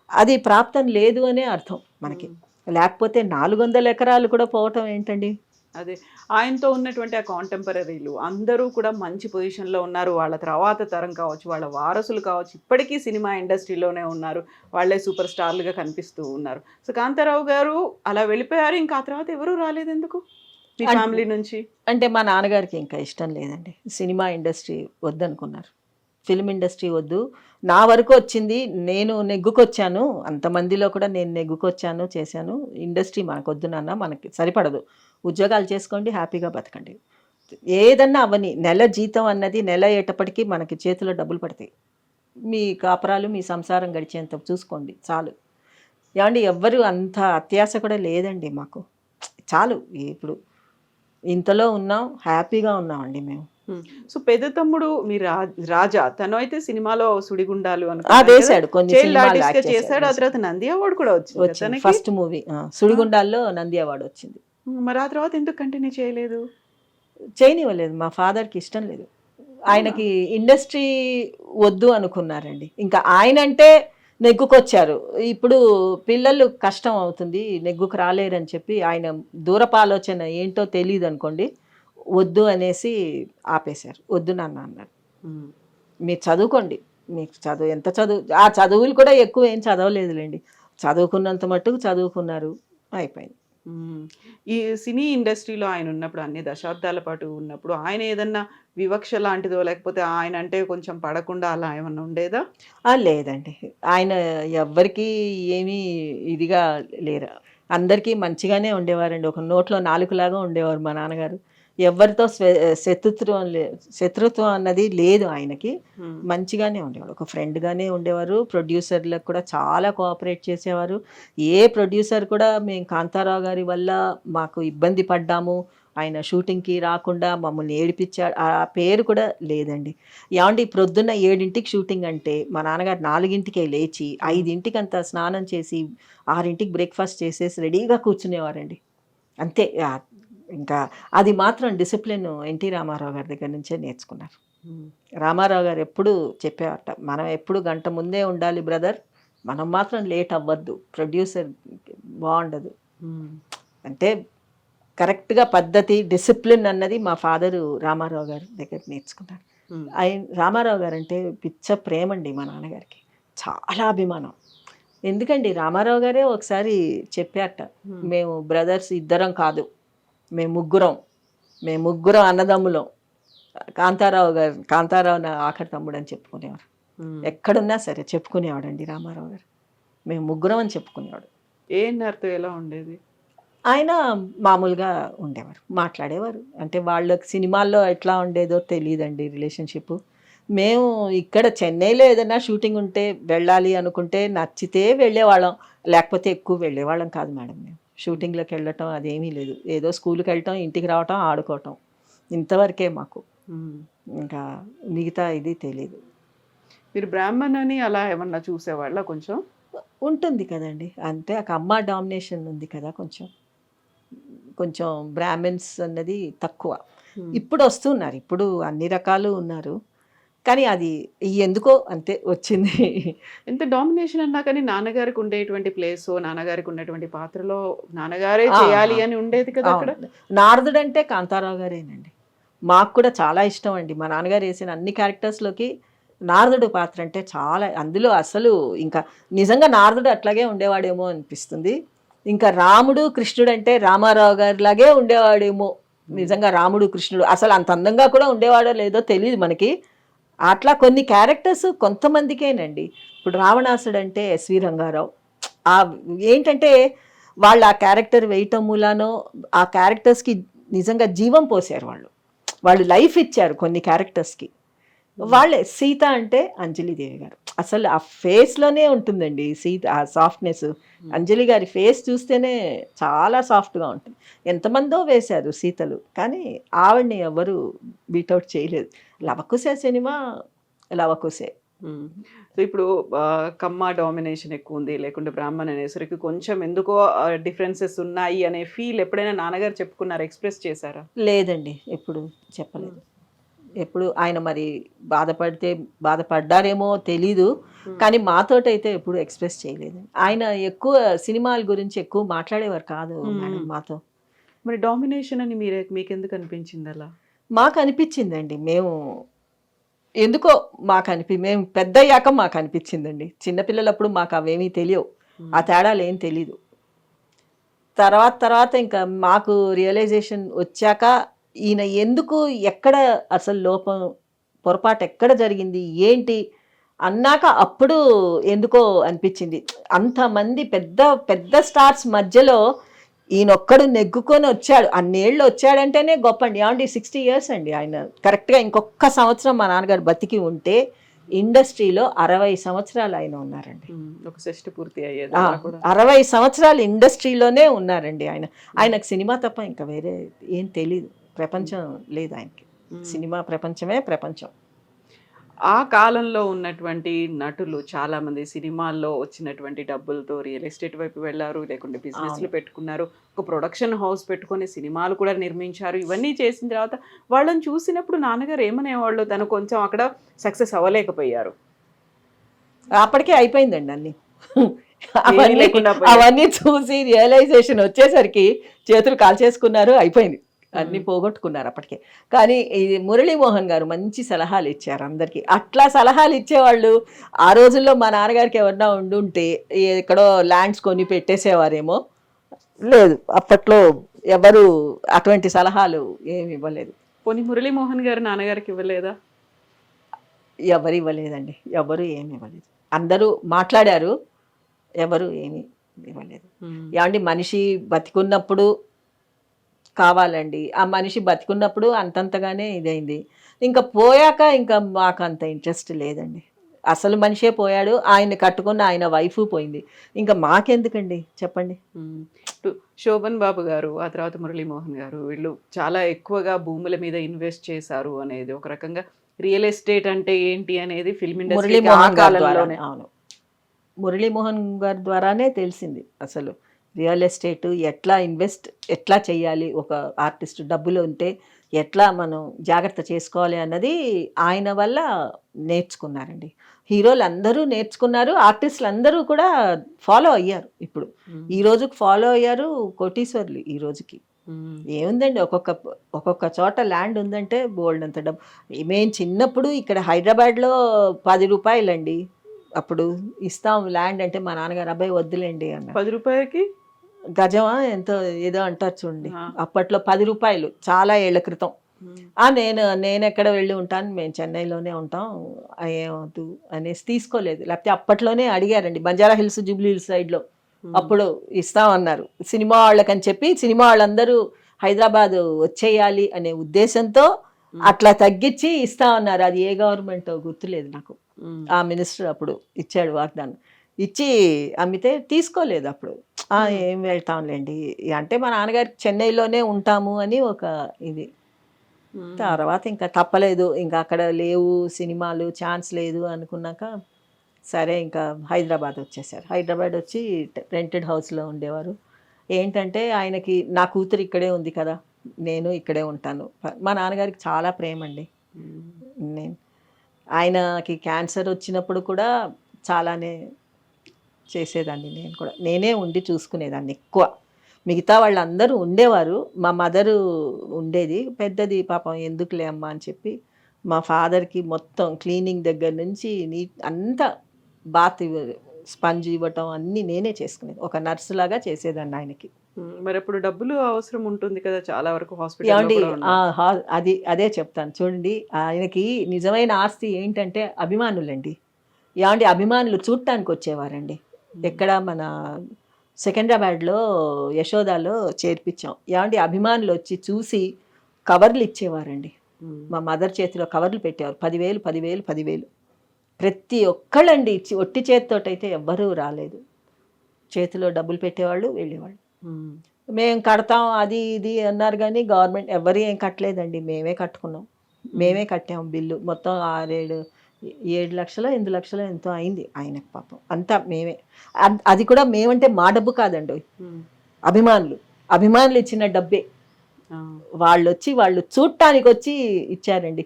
అది ప్రాప్తం లేదు అనే అర్థం మనకి. లేకపోతే 400 ఎకరాలు కూడా పోవటం ఏంటండి? అదే ఆయనతో ఉన్నటువంటి ఆ కాంటెంపరీలు అందరూ కూడా మంచి పొజిషన్లో ఉన్నారు. వాళ్ళ తర్వాత తరం కావచ్చు, వాళ్ళ వారసులు కావచ్చు, ఇప్పటికీ సినిమా ఇండస్ట్రీలోనే ఉన్నారు. వాళ్ళే సూపర్ స్టార్లుగా కనిపిస్తూ ఉన్నారు. సో కాంతారావు గారు అలా వెళ్ళిపోయారు. ఇంకా ఆ తర్వాత ఎవరూ రాలేదు ఎందుకు మీ ఫ్యామిలీ నుంచి? అంటే మా నాన్నగారికి ఇంకా ఇష్టం లేదండి, సినిమా ఇండస్ట్రీ వద్దనుకున్నారు. ఫిల్మ్ ఇండస్ట్రీ వద్దు, నా వరకు వచ్చింది, నేను నెగ్గుకొచ్చాను, అంతమందిలో కూడా నేను నెగ్గుకొచ్చాను, చేశాను, ఇండస్ట్రీ మనకు వద్దు నాన్న, మనకి సరిపడదు, ఉద్యోగాలు చేసుకోండి, హ్యాపీగా బతకండి, ఏదన్నా అవని, నెల జీతం అన్నది నెల అయ్యేటప్పటికి మనకి చేతిలో డబ్బులు పడతాయి, మీ కాపురాలు మీ సంసారం గడిచేంత చూసుకోండి చాలు. ఏమండి ఎవ్వరు అంత అత్యాశ కూడా లేదండి మాకు, చాలు ఇప్పుడు ఇంతలో ఉన్నాం, హ్యాపీగా ఉన్నామండి మేము. సో పెద్ద తమ్ముడు మీ రాజా, తను అయితే సినిమాలో సుడిగుండాలు వేశాడు, కొన్ని సినిమాలు చేశాడు. ఆ తర్వాత నంది అవార్డు కూడా వచ్చింది. ఫస్ట్ మూవీ సుడిగుండాల్లో నంది అవార్డు వచ్చింది. మరి ఆ తర్వాత ఎందుకు కంటిన్యూ చేయలేదు? చేయనివ్వలేదు, మా ఫాదర్కి ఇష్టం లేదు, ఆయనకి ఇండస్ట్రీ వద్దు అనుకున్నారండి. ఇంకా ఆయన అంటే నెగ్గుకొచ్చారు, ఇప్పుడు పిల్లలు కష్టం అవుతుంది, నెగ్గుకు రాలేరని చెప్పి ఆయన దూరపు ఆలోచన ఏంటో తెలియదు అనుకోండి, వద్దు అనేసి ఆపేశారు. వద్దు నాన్న అన్నారు, మీరు చదువుకోండి, మీకు చదువు ఎంత చదువు, ఆ చదువులు కూడా ఎక్కువ ఏం చదవలేదులేండి, చదువుకున్నంత మట్టుకు చదువుకున్నారు, అయిపోయింది. ఈ సినీ ఇండస్ట్రీలో ఆయన ఉన్నప్పుడు, అన్ని దశాబ్దాల పాటు ఉన్నప్పుడు, ఆయన ఏదన్నా వివక్ష లాంటిదో లేకపోతే ఆయన అంటే కొంచెం పడకుండా అలా ఏమన్నా ఉండేదా? లేదండి, ఆయన ఎవ్వరికీ ఏమీ ఇదిగా లేరు, అందరికీ మంచిగానే ఉండేవారండి, ఒక నోట్లో నాలుకలాగా ఉండేవారు మా నాన్నగారు. ఎవరితో శత్రుత్వం అన్నది లేదు ఆయనకి, మంచిగానే ఉండేవాడు, ఒక ఫ్రెండ్గానే ఉండేవారు. ప్రొడ్యూసర్లకు కూడా చాలా కోఆపరేట్ చేసేవారు. ఏ ప్రొడ్యూసర్ కూడా మేము కాంతారావు గారి వల్ల మాకు ఇబ్బంది పడ్డాము, ఆయన షూటింగ్కి రాకుండా మమ్మల్ని ఏడిపించాడు, ఆ పేరు కూడా లేదండి. ఏమండి ప్రొద్దున్న 7ంటికి షూటింగ్ అంటే మా నాన్నగారు 4ంటికే లేచి 5ంటికి అంతా స్నానం చేసి 6ంటికి బ్రేక్ఫాస్ట్ చేసేసి రెడీగా కూర్చునేవారండి. అంతే, ఇంకా అది మాత్రం డిసిప్లిన్ ఎన్టీ రామారావు గారి దగ్గర నుంచే నేర్చుకున్నారు. రామారావు గారు ఎప్పుడు చెప్పేవారట, మనం ఎప్పుడు గంట ముందే ఉండాలి బ్రదర్, మనం మాత్రం లేట్ అవ్వద్దు, ప్రొడ్యూసర్ బాగుండదు అంటే. కరెక్ట్గా పద్ధతి, డిసిప్లిన్ అన్నది మా ఫాదరు రామారావు గారి దగ్గర నేర్చుకున్నారు. ఆయన రామారావు గారు అంటే పిచ్చ ప్రేమ అండి మా నాన్నగారికి, చాలా అభిమానం. ఎందుకండి రామారావు గారే ఒకసారి చెప్పారట, మేము బ్రదర్స్ ఇద్దరం కాదు, మేము ముగ్గురం అన్నదమ్ములం, కాంతారావు నా ఆఖరి తమ్ముడు అని చెప్పుకునేవారు. ఎక్కడున్నా సరే చెప్పుకునేవాడండి రామారావు గారు, మేము ముగ్గురం అని చెప్పుకునేవాడు. ఏఎన్ఆర్తో ఎలా ఉండేది? ఆయన మామూలుగా ఉండేవారు, మాట్లాడేవారు, అంటే వాళ్ళకి సినిమాల్లో ఎట్లా ఉండేదో తెలియదండి రిలేషన్షిప్. మేము ఇక్కడ చెన్నైలో ఏదైనా షూటింగ్ ఉంటే వెళ్ళాలి అనుకుంటే నచ్చితే వెళ్ళేవాళ్ళం, లేకపోతే ఎక్కువ వెళ్ళేవాళ్ళం కాదు మేడం. మేము షూటింగ్లోకి వెళ్ళటం అదేమీ లేదు, ఏదో స్కూల్కి వెళ్ళటం, ఇంటికి రావటం, ఆడుకోవటం, ఇంతవరకే మాకు, ఇంకా మిగతా ఇది తెలీదు. మీరు బ్రాహ్మణ్ అని అలా ఏమన్నా చూసేవాళ్ళ? కొంచెం ఉంటుంది కదండి, అంతే, ఒక అమ్మ డామినేషన్ ఉంది కదా, కొంచెం బ్రాహ్మిన్స్ అన్నది తక్కువ. ఇప్పుడు వస్తున్నారు, ఇప్పుడు అన్ని రకాలు ఉన్నారు, కానీ అది ఎందుకో అంతే వచ్చింది. ఎంత డామినేషన్ అన్నా కానీ నాన్నగారికి ఉండేటువంటి ప్లేస్, నాన్నగారికి ఉన్నటువంటి పాత్రలో నాన్నగారే చేయాలి అని ఉండేది కదా అక్కడ. నారదుడు అంటే కాంతారావు గారేనండి, మాకు కూడా చాలా ఇష్టం అండి. మా నాన్నగారు వేసిన అన్ని క్యారెక్టర్స్లోకి నారదుడు పాత్ర అంటే చాలా, అందులో అసలు ఇంకా నిజంగా నారదుడు అట్లాగే ఉండేవాడేమో అనిపిస్తుంది. ఇంకా రాముడు కృష్ణుడు అంటే రామారావు గారి లాగే ఉండేవాడేమో, నిజంగా రాముడు కృష్ణుడు అసలు అంత అందంగా కూడా ఉండేవాడో లేదో తెలియదు మనకి. అట్లా కొన్ని క్యారెక్టర్స్ కొంతమందికేనండి. ఇప్పుడు రావణాసుడు అంటే ఎస్వి రంగారావు, ఏంటంటే వాళ్ళు ఆ క్యారెక్టర్ వేయటం మూలానో ఆ క్యారెక్టర్స్కి నిజంగా జీవం పోసారు, వాళ్ళు లైఫ్ ఇచ్చారు కొన్ని క్యారెక్టర్స్కి. వాళ్ళే సీత అంటే అంజలిదేవి గారు, అసలు ఆ ఫేస్లోనే ఉంటుందండి సీత, ఆ సాఫ్ట్నెస్. అంజలి గారి ఫేస్ చూస్తేనే చాలా సాఫ్ట్గా ఉంటుంది. ఎంతమందో వేశారు సీతలు, కానీ ఆవిడని ఎవరు బీటౌట్ చేయలేదు. లవకుశే సినిమా లవకుశే, సో ఇప్పుడు కమ్మ డామినేషన్ ఎక్కువ ఉంది, లేకుంటే బ్రాహ్మణ్ అనేసరికి కొంచెం ఎందుకో డిఫరెన్సెస్ ఉన్నాయి అనే ఫీల్ ఎప్పుడైనా నాన్నగారు చెప్పుకున్నారు, ఎక్స్ప్రెస్ చేశారా? లేదండి, ఎప్పుడు చెప్పలేదు. ఎప్పుడు ఆయన మరి బాధపడ్డారేమో తెలీదు, కానీ మాతోటైతే ఎప్పుడు ఎక్స్ప్రెస్ చేయలేదు. ఆయన ఎక్కువ సినిమాల గురించి ఎక్కువ మాట్లాడేవారు కాదు మేడం మాతో. మరి డామినేషన్ అని మీకు ఎందుకు అనిపించింది అలా? మాకు అనిపించిందండి, ఎందుకో మేము పెద్దయ్యాక మాకు అనిపించిందండి. చిన్నపిల్లలప్పుడు మాకు అవేమీ తెలియవు, ఆ తేడాలు ఏం తెలీదు. తర్వాత ఇంకా మాకు రియలైజేషన్ వచ్చాక ఈయన ఎందుకు, ఎక్కడ అసలు లోపం, పొరపాటు ఎక్కడ జరిగింది ఏంటి అన్నాక అప్పుడు ఎందుకో అనిపించింది. అంతమంది పెద్ద పెద్ద స్టార్స్ మధ్యలో ఈయనొక్కడు నెగ్గుకొని వచ్చాడు, అన్నేళ్ళు వచ్చాడంటేనే గొప్ప అండి. ఏమండి 60 years అండి ఆయన. కరెక్ట్గా ఇంకొక సంవత్సరం మా నాన్నగారు బతికి ఉంటే ఇండస్ట్రీలో 60 సంవత్సరాలు ఆయన ఉన్నారండి. ఒక షష్టి పూర్తి అయ్యేది. 60 సంవత్సరాలు ఇండస్ట్రీలోనే ఉన్నారండి ఆయన. ఆయనకు సినిమా తప్ప ఇంకా వేరే ఏం తెలీదు, ప్రపంచం లేదు ఆయనకి. సినిమా ప్రపంచమే ప్రపంచం. ఆ కాలంలో ఉన్నటువంటి నటులు చాలా మంది సినిమాల్లో వచ్చినటువంటి డబ్బులతో రియల్ ఎస్టేట్ వైపు వెళ్ళారు, లేకుంటే బిజినెస్లు పెట్టుకున్నారు, ఒక ప్రొడక్షన్ హౌస్ పెట్టుకొని సినిమాలు కూడా నిర్మించారు. ఇవన్నీ చేసిన తర్వాత వాళ్ళని చూసినప్పుడు నాన్నగారు ఏమనేవాళ్ళు? తను కొంచెం అక్కడ సక్సెస్ అవ్వలేకపోయారు, అప్పటికే అయిపోయిందండి అన్ని. అవన్నీ చూసి రియలైజేషన్ వచ్చేసరికి చేతులు కాల్చేసుకున్నారు, అయిపోయింది, అన్ని పోగొట్టుకున్నారు అప్పటికే. కానీ ఇది మురళీమోహన్ గారు మంచి సలహాలు ఇచ్చారు అందరికీ. అట్లా సలహాలు ఇచ్చేవాళ్ళు ఆ రోజుల్లో మా నాన్నగారికి ఎవరన్నా ఉండుంటే ఎక్కడో ల్యాండ్స్ కొని పెట్టేసేవారేమో. లేదు, అప్పట్లో ఎవరు అటువంటి సలహాలు ఏమి ఇవ్వలేదు. పోనీ మురళీమోహన్ గారు నాన్నగారికి ఇవ్వలేదా? ఎవరు ఇవ్వలేదండి, ఎవరు ఏమి ఇవ్వలేదు. అందరూ మాట్లాడారు, ఎవరు ఏమి ఇవ్వలేదు. ఏమండి మనిషి బతికున్నప్పుడు కావాలండి, ఆ మనిషి బతికున్నప్పుడు అంతంతగానే ఇదైంది, ఇంకా పోయాక ఇంకా మాకు అంత ఇంట్రెస్ట్ లేదండి. అసలు మనిషే పోయాడు, ఆయన కట్టుకున్న ఆయన వైఫ్ పోయింది, ఇంకా మాకెందుకండి చెప్పండి. శోభన్ బాబు గారు, ఆ తర్వాత మురళీమోహన్ గారు, వీళ్ళు చాలా ఎక్కువగా భూముల మీద ఇన్వెస్ట్ చేశారు అనేది ఒక రకంగా రియల్ ఎస్టేట్ అంటే ఏంటి అనేది ఫిల్మ్ ఇండస్ట్రీ కాలంలోనే. అవును, మురళీమోహన్ గారి ద్వారానే తెలిసింది అసలు రియల్ ఎస్టేట్ ఎట్లా ఎట్లా చేయాలి, ఒక ఆర్టిస్ట్ డబ్బులు ఉంటే ఎట్లా మనం జాగ్రత్త చేసుకోవాలి అన్నది ఆయన వల్ల నేర్చుకున్నారండి. హీరోలు అందరూ నేర్చుకున్నారు, ఆర్టిస్టులు అందరూ కూడా ఫాలో అయ్యారు. ఇప్పుడు ఈ రోజుకి ఫాలో అయ్యారు, కోటీశ్వర్లు ఈ రోజుకి. ఏముందండి, ఒక్కొక్క చోట ల్యాండ్ ఉందంటే బోల్డ్ అంత డబ్బు. మేము చిన్నప్పుడు ఇక్కడ హైదరాబాద్లో 10 రూపాయలండి, అప్పుడు ఇస్తాం ల్యాండ్ అంటే మా నాన్నగారు అబ్బాయి వద్దులేండి అన్న. 10 రూపాయలకి గజమా ఎంతో ఏదో అంటారు చూడండి, అప్పట్లో 10 రూపాయలు, చాలా ఏళ్ల క్రితం. నేను ఎక్కడ వెళ్ళి ఉంటాను, మేము చెన్నైలోనే ఉంటాం, ఏమవుతు అనేసి తీసుకోలేదు. లేకపోతే అప్పట్లోనే అడిగారండి, బంజారా హిల్స్ జూబ్లీ హిల్స్ సైడ్లో అప్పుడు ఇస్తామన్నారు. సినిమా వాళ్ళకని చెప్పి సినిమా వాళ్ళందరూ హైదరాబాద్ వచ్చేయాలి అనే ఉద్దేశంతో అట్లా తగ్గించి ఇస్తామన్నారు. అది ఏ గవర్నమెంట్ గుర్తులేదు నాకు. ఆ మినిస్టర్ అప్పుడు ఇచ్చాడు వాగ్దానం, ఇచ్చి అమ్మితే తీసుకోలేదు. అప్పుడు ఏం వెళ్తాంలేండి అంటే మా నాన్నగారికి చెన్నైలోనే ఉంటాము అని ఒక ఇది. తర్వాత ఇంకా తప్పలేదు, ఇంకా అక్కడ లేవు సినిమాలు, ఛాన్స్ లేదు అనుకున్నాక సరే ఇంకా హైదరాబాద్ వచ్చేసారు. హైదరాబాద్ వచ్చి రెంటెడ్ హౌస్లో ఉండేవారు. ఏంటంటే ఆయనకి నా కూతురు ఇక్కడే ఉంది కదా, నేను ఇక్కడే ఉంటాను. మా నాన్నగారికి చాలా ప్రేమ అండి. ఆయనకి క్యాన్సర్ వచ్చినప్పుడు కూడా చాలానే చేసేదాన్ని, నేనే ఉండి చూసుకునేదాన్ని ఎక్కువ. మిగతా వాళ్ళందరూ ఉండేవారు, మా మదరు ఉండేది పెద్దది, పాపం ఎందుకులే అమ్మా అని చెప్పి మా ఫాదర్కి మొత్తం క్లీనింగ్ దగ్గర నుంచి అంతా బాత్ స్పంజ్ ఇవ్వటం అన్నీ నేనే చేసుకునేది, ఒక నర్సు లాగా చేసేదాన్ని ఆయనకి. మరి అప్పుడు డబ్బులు అవసరం ఉంటుంది కదా చాలా వరకు హాస్పిటల్. అదే చెప్తాను చూడండి, ఆయనకి నిజమైన ఆస్తి ఏంటంటే అభిమానులండి. ఏమండి అభిమానులు చూడటానికి వచ్చేవారండి. ఎక్కడ మన సికింద్రాబాద్లో యశోదాలో చేర్పించాం. ఏమండి అభిమానులు వచ్చి చూసి కవర్లు ఇచ్చేవారండి. మా మదర్ చేతిలో కవర్లు పెట్టేవారు, 10,000 10,000 10,000 ప్రతి ఒక్కళ్ళండి. ఒట్టి చేతితోటైతే ఎవ్వరూ రాలేదు, చేతిలో డబ్బులు పెట్టేవాళ్ళు వెళ్ళేవాళ్ళు. మేము కడతాం అది ఇది అన్నారు కానీ గవర్నమెంట్ ఎవరు ఏం కట్టలేదండి, మేమే కట్టుకున్నాం, మేమే కట్టాము బిల్లు మొత్తం 6-7 7 లక్షలో 8 లక్షలో ఎంతో అయింది ఆయనకు పాపం. అంతా మేమే. అది కూడా మేమంటే మా డబ్బు కాదండి, అభిమానులు ఇచ్చిన డబ్బే. వాళ్ళు చూడటానికి వచ్చి ఇచ్చారండి.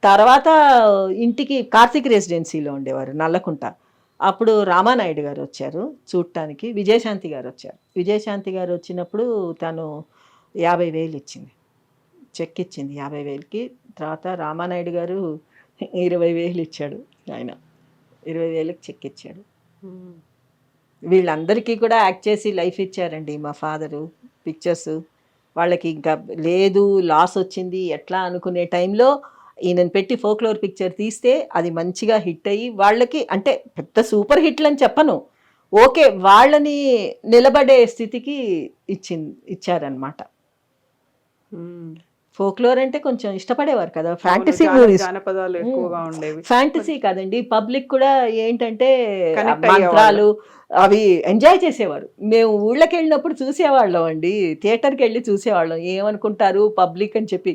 తర్వాత ఇంటికి కార్తీక్ రెసిడెన్సీలో ఉండేవారు నల్లకుంట. అప్పుడు రామానాయుడు గారు వచ్చారు చూడటానికి, విజయశాంతి గారు వచ్చారు. విజయశాంతి గారు వచ్చినప్పుడు తను 50,000 ఇచ్చింది, చెక్ ఇచ్చింది 50,000కి. తర్వాత రామానాయుడు గారు 20,000 ఇచ్చాడు, ఆయన 20,000కి చెక్ ఇచ్చాడు. వీళ్ళందరికీ కూడా యాక్ట్ చేసి లైఫ్ ఇచ్చారండి మా ఫాదరు. పిక్చర్స్ వాళ్ళకి ఇంకా లేదు, లాస్ వచ్చింది ఎట్లా అనుకునే టైంలో ఈయనను పెట్టి ఫోక్లోర్ పిక్చర్ తీస్తే అది మంచిగా హిట్ అయ్యి వాళ్ళకి, అంటే పెద్ద సూపర్ హిట్లు అని చెప్పను, ఓకే వాళ్ళని నిలబడే స్థితికి ఇచ్చారనమాట. ఫోక్లోర్ అంటే కొంచెం ఇష్టపడేవారు కదా, ఫ్యాంటసీ మూవీస్, జానపదాలు ఎక్కువగా ఉండేవి. ఫ్యాంటసీ కాదండి, పబ్లిక్ కూడా ఏంటంటే మంత్రాలు అవి ఎంజాయ్ చేసేవారు. మేము ఊళ్ళకి వెళ్ళినప్పుడు చూసేవాళ్ళం అండి, థియేటర్కి వెళ్ళి చూసేవాళ్ళం. ఏమనుకుంటారు పబ్లిక్ అని చెప్పి,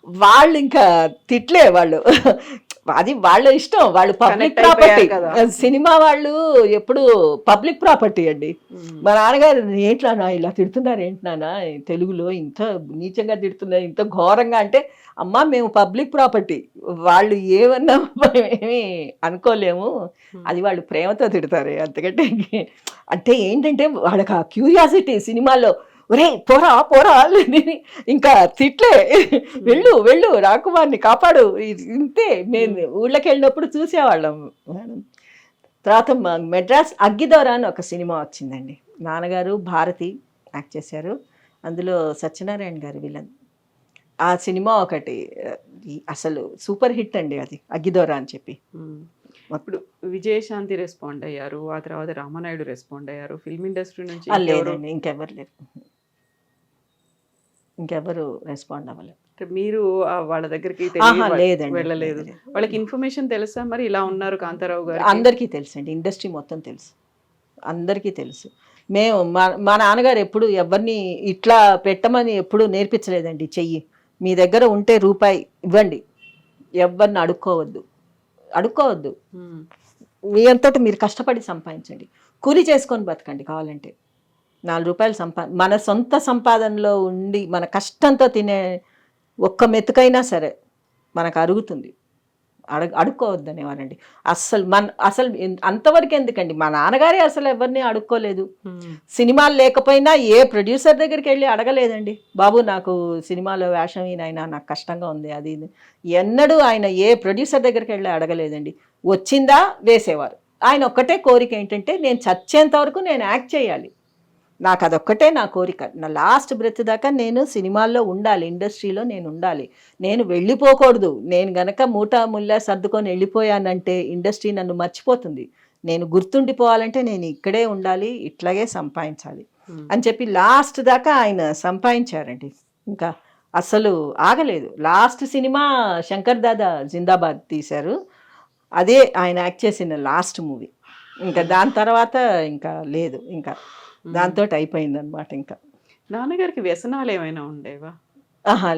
వాళ్ళు ఇంకా తిట్లే వాళ్ళు, అది వాళ్ళ ఇష్టం, వాళ్ళు పబ్లిక్ ప్రాపర్టీ. సినిమా వాళ్ళు ఎప్పుడు పబ్లిక్ ప్రాపర్టీ అండి. మా నాన్నగారు ఏంట్లా ఇలా తిడుతున్నారు ఏంటన్నా, తెలుగులో ఇంత నీచంగా తిడుతున్నారు, ఇంత ఘోరంగా అంటే, అమ్మా మేము పబ్లిక్ ప్రాపర్టీ, వాళ్ళు ఏమన్నా ఏమీ అనుకోలేము, అది వాళ్ళు ప్రేమతో తిడతారు అంతకంటే. అంటే ఏంటంటే వాళ్ళకి ఆ క్యూరియాసిటీ సినిమాలో, ఒరే పోరా పోరా ఇంకా తిట్లే, వెళ్ళు రాకుమార్ని కాపాడు, ఇంతే. మేము ఊళ్ళకి వెళ్ళినప్పుడు చూసేవాళ్ళం మేడం. తర్వాత మెడ్రాస్ అగ్గిదొర అని ఒక సినిమా వచ్చిందండి, నాన్నగారు భారతి యాక్ట్ చేశారు, అందులో సత్యనారాయణ గారు విలన్. ఆ సినిమా ఒకటి అసలు సూపర్ హిట్ అండి, అది అగ్గిదొర అని చెప్పి. ఇప్పుడు విజయశాంతి రెస్పాండ్ అయ్యారు, ఆ తర్వాత రామానాయుడు రెస్పాండ్ అయ్యారు, ఫిల్మ్ ఇండస్ట్రీ నుంచి లేదండి ఇంకెవరు లేరు, ఇంకెవరు రెస్పాండ్ అవ్వలేదు. మీరు వాళ్ళ దగ్గరికి లేదండి వెళ్ళలేదు, వాళ్ళకి ఇన్ఫర్మేషన్ తెలుసా మరి ఇలా ఉన్నారు కాంతారావు గారు? అందరికీ తెలుసు అండి, ఇండస్ట్రీ మొత్తం తెలుసు, అందరికీ తెలుసు. మేము మా నాన్నగారు ఎప్పుడు ఎవరిని ఇట్లా పెట్టమని ఎప్పుడు నేర్పించలేదండి. చెయ్యి మీ దగ్గర ఉంటే రూపాయి ఇవ్వండి, ఎవరిని అడుక్కోవద్దు, మీ అంతటి మీరు కష్టపడి సంపాదించండి, కూలి చేసుకొని బతకండి, కావాలంటే 4 రూపాయలు మన సొంత సంపాదనలో ఉండి మన కష్టంతో తినే ఒక్క మెతుకైనా సరే మనకు అరుగుతుంది, అడుక్కోవద్దనేవారండి. అసలు అంతవరకు ఎందుకండి, మా నాన్నగారే అసలు ఎవరిని అడుక్కోలేదు. సినిమాలు లేకపోయినా ఏ ప్రొడ్యూసర్ దగ్గరికి వెళ్ళి అడగలేదండి, బాబు నాకు సినిమాలో వేషం ఈయన నాకు కష్టంగా ఉంది అది ఎన్నడూ ఆయన ఏ ప్రొడ్యూసర్ దగ్గరికి వెళ్ళి అడగలేదండి. వచ్చిందా వేసేవారు. ఆయన ఒక్కటే కోరిక ఏంటంటే, నేను చచ్చేంత వరకు నేను యాక్ట్ చేయాలి, నాకు అదొక్కటే నా కోరిక, నా లాస్ట్ బ్రెత్ దాకా నేను సినిమాల్లో ఉండాలి, ఇండస్ట్రీలో నేను ఉండాలి, నేను వెళ్ళిపోకూడదు. నేను గనక మూటా ముల్లా సర్దుకొని వెళ్ళిపోయానంటే ఇండస్ట్రీ నన్ను మర్చిపోతుంది, నేను గుర్తుండిపోవాలంటే నేను ఇక్కడే ఉండాలి, ఇట్లాగే సంపాదించాలి అని చెప్పి లాస్ట్ దాకా ఆయన సంపాదించారండి. ఇంకా అసలు ఆగలేదు. లాస్ట్ సినిమా శంకర్ దాదా జిందాబాద్ తీశారు, అదే ఆయన యాక్ట్ చేసిన లాస్ట్ మూవీ. ఇంకా దాని తర్వాత ఇంకా లేదు, ఇంకా దాంతో అయిపోయింది అనమాట. ఇంకా నాన్నగారికి వ్యసనాలు ఏమైనా ఉండేవా?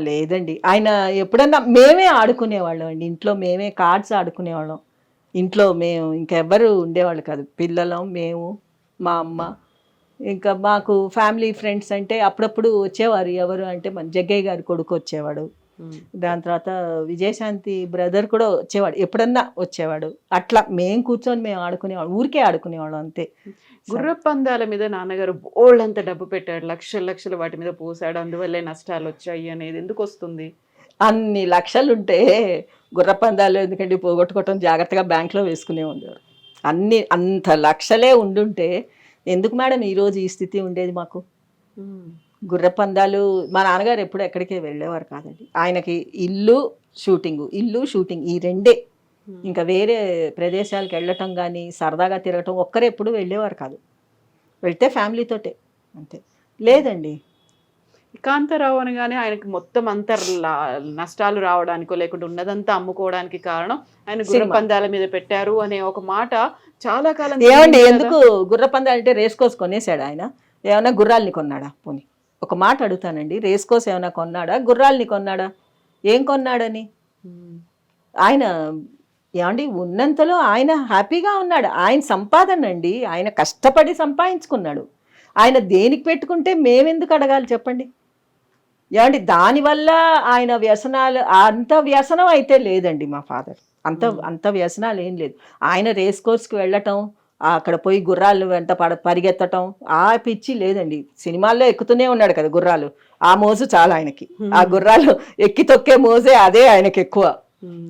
లేదండి, ఆయన ఎప్పుడన్నా మేమే ఆడుకునేవాళ్ళం అండి, ఇంట్లో మేమే కార్డ్స్ ఆడుకునేవాళ్ళం. ఇంట్లో మేము ఇంకెవ్వరు ఉండేవాళ్ళు కాదు, పిల్లలం, మేము, మా అమ్మ. ఇంకా మాకు ఫ్యామిలీ ఫ్రెండ్స్ అంటే అప్పుడప్పుడు వచ్చేవారు, ఎవరు అంటే మన జగ్గయ్య గారి కొడుకు వచ్చేవాడు, దాని తర్వాత విజయశాంతి బ్రదర్ కూడా వచ్చేవాడు, ఎప్పుడన్నా వచ్చేవాడు. అట్లా మేము కూర్చొని మేము ఆడుకునేవాళ్ళం, ఊరికే ఆడుకునేవాళ్ళం అంతే. గుర్రపందాల మీద నాన్నగారు బోల్డంత డబ్బు పెట్టాడు, లక్షలు వాటి మీద పోసాడు, అందువల్లే నష్టాలు వచ్చాయి అనేది ఎందుకు వస్తుంది? అన్ని లక్షలుంటే గుర్రపందాలు ఎందుకంటే పోగొట్టుకోవటం, జాగ్రత్తగా బ్యాంక్లో వేసుకునే ఉండేవారు. అంత లక్షలే ఉండుంటే ఎందుకు మేడం ఈరోజు ఈ స్థితి ఉండేది మాకు? గుర్రపందాలు మా నాన్నగారు ఎప్పుడు ఎక్కడికే వెళ్ళేవారు కాదండి. ఆయనకి ఇల్లు షూటింగ్ ఈ రెండే, ఇంకా వేరే ప్రదేశాలకు వెళ్ళటం కానీ సరదాగా తిరగటం ఒక్కరే ఎప్పుడు వెళ్ళేవారు కాదు, వెళ్తే ఫ్యామిలీతోటే అంతే. లేదండి, కాంతారావు అనగానే ఆయనకి మొత్తం అంత నష్టాలు రావడానికో లేకుంటే ఉన్నదంతా అమ్ముకోవడానికి కారణం ఆయన గుర్రపందాల మీద పెట్టారు అనే ఒక మాట చాలా కాలం. ఏమండి ఎందుకు గుర్రపందాలు అంటే రేస్ కోర్స్ కొనేసాడు ఆయన? ఏమైనా గుర్రాలని కొన్నాడా? పోనీ ఒక మాట అడుగుతానండి, రేస్ కోర్స్ ఏమైనా కొన్నాడా? గుర్రాలని కొన్నాడా? ఏం కొన్నాడని? ఆయన ఏమండి ఉన్నంతలో ఆయన హ్యాపీగా ఉన్నాడు. ఆయన సంపాదన అండి, ఆయన కష్టపడి సంపాదించుకున్నాడు. ఆయన దేనికి పెట్టుకుంటే మేమెందుకు అడగాలి చెప్పండి? ఏమండి దానివల్ల ఆయన వ్యసనాలు అంత వ్యసనం అయితే లేదండి మా ఫాదర్. అంత వ్యసనాలు ఏం లేదు. ఆయన రేస్ కోర్స్కి వెళ్ళటం, అక్కడ పోయి గుర్రాలు వెంట పరిగెత్తటం ఆ పిచ్చి లేదండి. సినిమాల్లో ఎక్కుతూనే ఉన్నాడు కదా గుర్రాలు, ఆ మోజు చాలా ఆయనకి. ఆ గుర్రాలు ఎక్కి తొక్కే మోజే అదే ఆయనకి ఎక్కువ.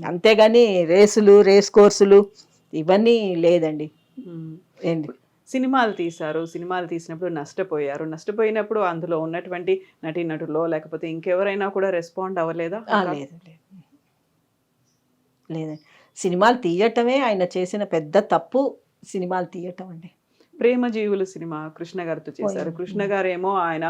అంతేగాని రేస్ కోర్సులు ఇవన్నీ లేదండి. ఏంటి సినిమాలు తీసినప్పుడు నష్టపోయినప్పుడు అందులో ఉన్నటువంటి నటీనటులో లేకపోతే ఇంకెవరైనా కూడా రెస్పాండ్ అవ్వలేదా? లేదండి. సినిమాలు తీయటమే ఆయన చేసిన పెద్ద తప్పు, సినిమాలు తీయటం అండి. ప్రేమ జీవులు సినిమా కృష్ణ గారితో చేశారు. కృష్ణ గారు ఏమో ఆయన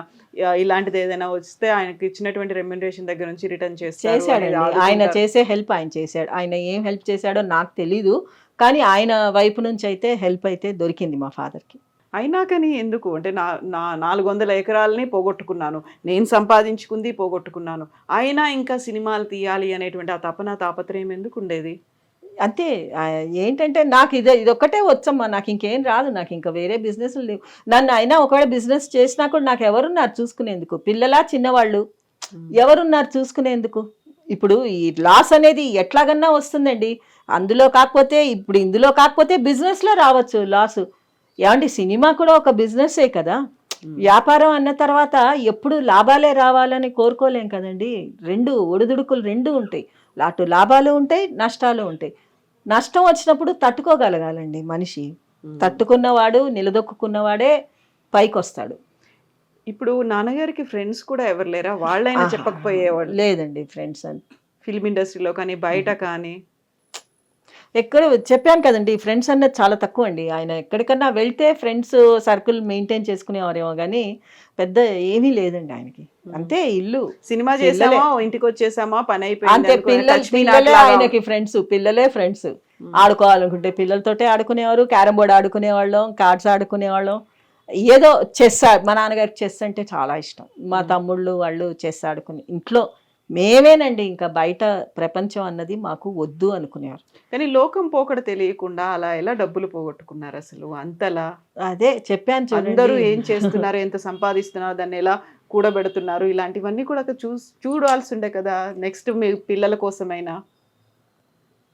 ఇలాంటిది ఏదైనా వస్తే ఆయనకి ఇచ్చినటువంటి రెమ్యునరేషన్ దగ్గర నుంచి రిటర్న్ చేశాడండి. ఆయన చేసే హెల్ప్ ఆయన చేశాడు. ఆయన ఏం హెల్ప్ చేశాడో నాకు తెలీదు, కానీ ఆయన వైపు నుంచి అయితే హెల్ప్ అయితే దొరికింది మా ఫాదర్కి. అయినా కానీ ఎందుకు అంటే నా 400 ఎకరాలని పోగొట్టుకున్నాను, నేను సంపాదించుకుంది పోగొట్టుకున్నాను, అయినా ఇంకా సినిమాలు తీయాలి అనేటువంటి ఆ తాపత్రయం ఎందుకు ఉండేది? అంతే. ఏంటంటే నాకు ఇదొక్కటే వచ్చమ్మా, నాకు ఇంకేం రాదు, నాకు ఇంకా వేరే బిజినెస్లు లేవు. నన్ను అయినా ఒకవేళ బిజినెస్ చేసినా కూడా నాకు ఎవరున్నారు చూసుకునేందుకు? పిల్లలా చిన్నవాళ్ళు ఎవరున్నారు చూసుకునేందుకు? ఇప్పుడు ఈ లాస్ అనేది ఎట్లాగన్నా వస్తుందండి. అందులో కాకపోతే ఇప్పుడు ఇందులో కాకపోతే బిజినెస్లో రావచ్చు లాసు. ఏమంటే సినిమా కూడా ఒక బిజినెస్సే కదా. వ్యాపారం అన్న తర్వాత ఎప్పుడు లాభాలే రావాలని కోరుకోలేం కదండి. ఒడిదుడుకులు రెండు ఉంటాయి. అటు లాభాలు ఉంటాయి, నష్టాలు ఉంటాయి. నష్టం వచ్చినప్పుడు తట్టుకోగలగాలండి మనిషి. తట్టుకున్నవాడు, నిలదొక్కున్నవాడే పైకి వస్తాడు. ఇప్పుడు నాన్నగారికి ఫ్రెండ్స్ కూడా ఎవరు లేరా? వాళ్ళైనా చెప్పకపోయేవాళ్ళు? లేదండి ఫ్రెండ్స్ అని. ఫిల్మ్ ఇండస్ట్రీలో కానీ బయట కానీ ఎక్కడ చెప్పాను కదండి, ఫ్రెండ్స్ అన్నది చాలా తక్కువ అండి. ఆయన ఎక్కడికన్నా వెళ్తే ఫ్రెండ్స్ సర్కిల్ మెయింటైన్ చేసుకునేవారేమో కానీ పెద్ద ఏమీ లేదండి ఆయనకి. అంతే ఇల్లు, సినిమా చేసామా, ఇంటికి వచ్చేసామా, పని అయిపోయింది అంతే. పిల్లలే ఆయనకి ఫ్రెండ్స్, పిల్లలే ఫ్రెండ్స్. ఆడుకోవాలనుకుంటే పిల్లలతోటే ఆడుకునేవారు, క్యారమ్ బోర్డ్ ఆడుకునేవాళ్ళం, కార్డ్స్ ఆడుకునేవాళ్ళం. ఏదో చెస్, మా నాన్నగారికి చెస్ అంటే చాలా ఇష్టం. మా తమ్ముళ్ళు వాళ్ళు చెస్ ఆడుకుని ఇంట్లో మేమేనండి, ఇంకా బయట ప్రపంచం అన్నది మాకు వద్దు అనుకునేవారు. కానీ లోకం పోకడ తెలియకుండా అలా ఎలా డబ్బులు పోగొట్టుకున్నారు అసలు అంతలా? అదే చెప్పాను, అందరూ ఏం చేస్తున్నారు, ఎంత సంపాదిస్తున్నారు, దాన్ని ఎలా కూడబెడుతున్నారు, ఇలాంటివన్నీ కూడా చూడాల్సి ఉండే కదా నెక్స్ట్ మీ పిల్లల కోసమైనా.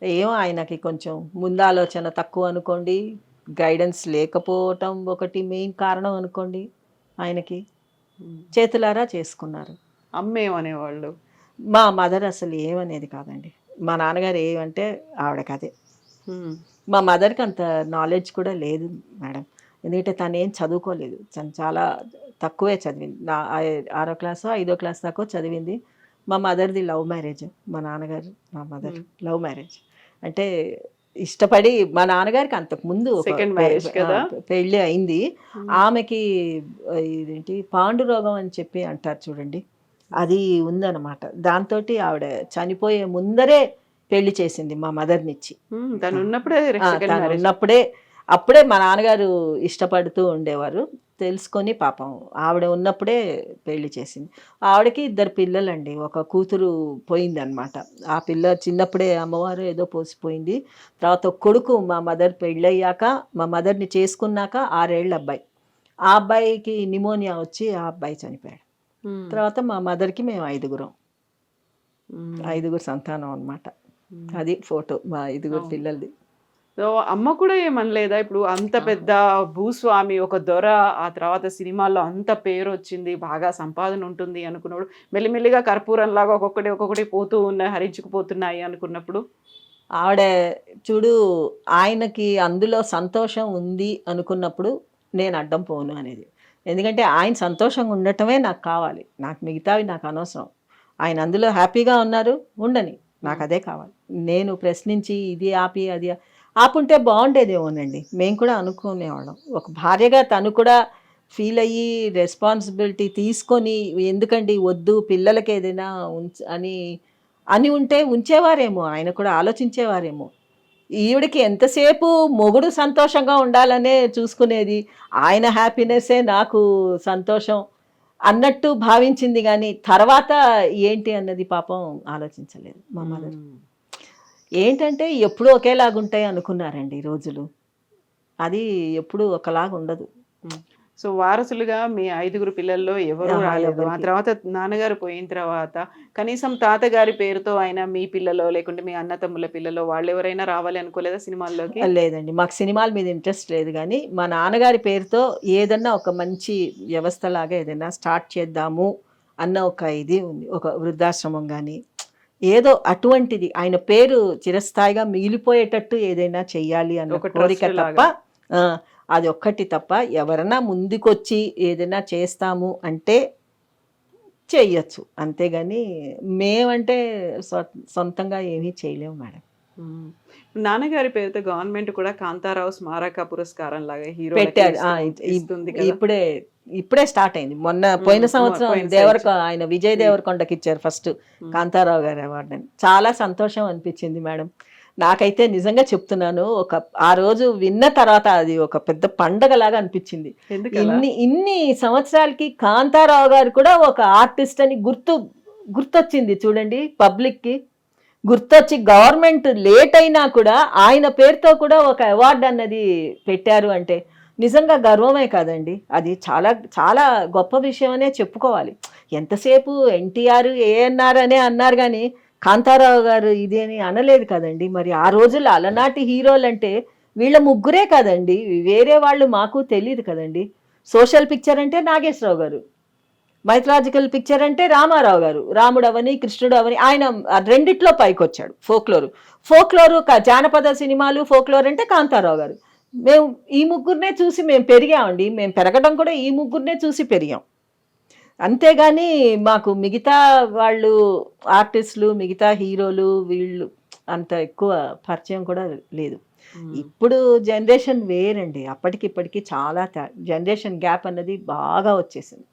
ఏమో ఆయనకి కొంచెం ముందాలోచన తక్కువ అనుకోండి, గైడెన్స్ లేకపోవటం ఒకటి మెయిన్ కారణం అనుకోండి. ఆయనకి చేతులారా చేసుకున్నారు. అమ్మేమనేవాళ్ళు? మా మదర్ అసలు ఏమనేది కాదండి. మా నాన్నగారు ఏమంటే ఆవిడకి అదే. మా మదర్కి అంత నాలెడ్జ్ కూడా లేదు మేడం. ఎందుకంటే తను ఏం చదువుకోలేదు, తను చాలా తక్కువే చదివింది. 6వ క్లాసో 5వ క్లాస్ దాకా చదివింది. మా మదర్ది లవ్ మ్యారేజ్. మా నాన్నగారు మా మదర్ లవ్ మ్యారేజ్. అంటే ఇష్టపడి, మా నాన్నగారికి అంతకుముందు పెళ్ళి అయింది. ఆమెకి ఇదేంటి పాండురోగం అని చెప్పి అంటారు చూడండి, అది ఉందన్నమాట. దాంతో ఆవిడ చనిపోయే ముందరే పెళ్లి చేసింది మా మదర్నిచ్చి. తను ఉన్నప్పుడే అప్పుడే మా నాన్నగారు ఇష్టపడుతూ ఉండేవారు. తెలుసుకొని పాపం ఆవిడ ఉన్నప్పుడే పెళ్లి చేసింది. ఆవిడకి 2 పిల్లలండి. ఒక కూతురు పోయింది అనమాట. ఆ పిల్ల చిన్నప్పుడే అమ్మవారు ఏదో పోసిపోయింది. తర్వాత కొడుకు మా మదర్ పెళ్ళయ్యాక, మా మదర్ని చేసుకున్నాక 6 ఏళ్ళ అబ్బాయి. ఆ అబ్బాయికి నిమోనియా వచ్చి ఆ అబ్బాయి చనిపోయాడు. తర్వాత మా మదర్కి మేము 5గురు సంతానం అనమాట. అది ఫోటో మా 5గురు పిల్లలది. సో అమ్మ కూడా ఏమనలేదా? ఇప్పుడు అంత పెద్ద భూస్వామి, ఒక దొర, ఆ తర్వాత సినిమాల్లో అంత పేరు వచ్చింది, బాగా సంపాదన ఉంటుంది అనుకున్నప్పుడు మెల్లిమెల్లిగా కర్పూరంలాగా ఒక్కొక్కటి పోతూ ఉన్నాయి, హరించుకుపోతున్నాయి అనుకున్నప్పుడు ఆవిడ చూడు, ఆయనకి అందులో సంతోషం ఉంది అనుకున్నప్పుడు నేను అడ్డం పోను అనేది. ఎందుకంటే ఆయన సంతోషంగా ఉండటమే నాకు కావాలి, నాకు మిగతావి నాకు అనవసరం. ఆయన అందులో హ్యాపీగా ఉన్నారు, ఉండని, నాకు అదే కావాలి. నేను ప్రశ్నించి ఇది ఆపి అది ఆపుంటే బాగుండేదేమోనండి, మేము కూడా అనుకునేవాళ్ళం. ఒక భార్యగా తను కూడా ఫీల్ అయ్యి రెస్పాన్సిబిలిటీ తీసుకొని, ఎందుకండి వద్దు పిల్లలకి ఏదైనా అని ఉంటే ఉంచేవారేమో, ఆయన కూడా ఆలోచించేవారేమో. ఈవిడికి ఎంతసేపు మొగుడు సంతోషంగా ఉండాలనే చూసుకునేది, ఆయన హ్యాపీనెస్సే నాకు సంతోషం అన్నట్టు భావించింది. కానీ తర్వాత ఏంటి అన్నది పాపం ఆలోచించలేదు మా మదర్. ఏంటంటే ఎప్పుడూ ఒకేలాగుంటాయి అనుకున్నారండి ఈ రోజులు. అది ఎప్పుడూ ఒకలాగా ఉండదు. సో వారసులుగా మీ 5గురు పిల్లల్లో ఎవరు ఆహా, రాలేదు. ఆ ఎవరికి. తర్వాత నాన్నగారు పోయిన తర్వాత కనీసం తాతగారి పేరుతో అయినా మీ పిల్లలో లేకుంటే మీ అన్న తమ్ముల పిల్లలో వాళ్ళెవరైనా రావాలి అనుకోలేదా సినిమాల్లోకి? లేదండి. మాకు సినిమాల మీద ఇంట్రెస్ట్ లేదు గానీ, మా నాన్నగారి పేరుతో ఏదన్నా ఒక మంచి వ్యవస్థలాగా ఏదైనా స్టార్ట్ చేద్దాము అన్న ఒక ఇది ఉంది. ఒక వృద్ధాశ్రమం గానీ, ఏదో అటువంటిది ఆయన పేరు చిరస్థాయిగా మిగిలిపోయేటట్టు ఏదైనా చెయ్యాలి అన్న ఒక కోరిక ట్రస్ట్ తప్ప లాగా. ఆ! అది ఒక్కటి తప్ప ఎవరన్నా ముందుకొచ్చి ఏదైనా చేస్తాము అంటే చెయ్యొచ్చు. అంతేగాని మేమంటే సొంతంగా ఏమీ చేయలేము మేడం. హ్మ్. నాన్నగారి పేరుతో గవర్నమెంట్ కూడా కాంతారావు స్మారక పురస్కారం లాగా హీరోలకి పెట్టారు. ఇస్తుంది కదా. ఇప్పుడే స్టార్ట్ అయింది. మొన్న పోయిన సంవత్సరం పోయిన ఆయన విజయ్ దేవరకొండకి ఇచ్చారు ఫస్ట్ కాంతారావు గారి అవార్డుని. చాలా సంతోషం అనిపించింది మేడం. నాకైతే నిజంగా చెప్తున్నాను, ఆ రోజు విన్న తర్వాత అది ఒక పెద్ద పండగలాగా అనిపించింది. ఎందుకలా? ఇన్ని సంవత్సరాలకి కాంతారావు గారు కూడా ఒక ఆర్టిస్ట్ అని గుర్తొచ్చింది చూడండి పబ్లిక్కి. గుర్తొచ్చి గవర్నమెంట్ లేట్ అయినా కూడా ఆయన పేరుతో కూడా ఒక అవార్డు అన్నది పెట్టారు అంటే నిజంగా గర్వమే కాదండి. అది చాలా చాలా గొప్ప విషయం అనే చెప్పుకోవాలి. ఎంతసేపు ఎన్టీఆర్ ఏఎన్ఆర్ అనే అన్నారు కానీ కాంతారావు గారు ఇది అని అనలేదు కదండి. మరి ఆ రోజుల్లో అలనాటి హీరోలు అంటే వీళ్ళ ముగ్గురే కదండి, వేరే వాళ్ళు మాకు తెలియదు కదండి. సోషల్ పిక్చర్ అంటే నాగేశ్వరరావు గారు, మైథలాజికల్ పిక్చర్ అంటే రామారావు గారు, రాముడు అవని కృష్ణుడు అవని ఆయన రెండిట్లో పైకి వచ్చాడు. ఫోక్లోరు జానపద సినిమాలు ఫోక్లోర్ అంటే కాంతారావు గారు. మేము ఈ ముగ్గురినే చూసి మేము పెరిగామండి. మేము పెరగడం కూడా ఈ ముగ్గురినే చూసి పెరిగాం. అంతేగాని మాకు మిగతా వాళ్ళు ఆర్టిస్టులు మిగతా హీరోలు వీళ్ళు అంత ఎక్కువ పరిచయం కూడా లేదు. ఇప్పుడు జనరేషన్ వేరండి. అప్పటికిప్పటికి చాలా జనరేషన్ గ్యాప్ అన్నది బాగా వచ్చేసింది.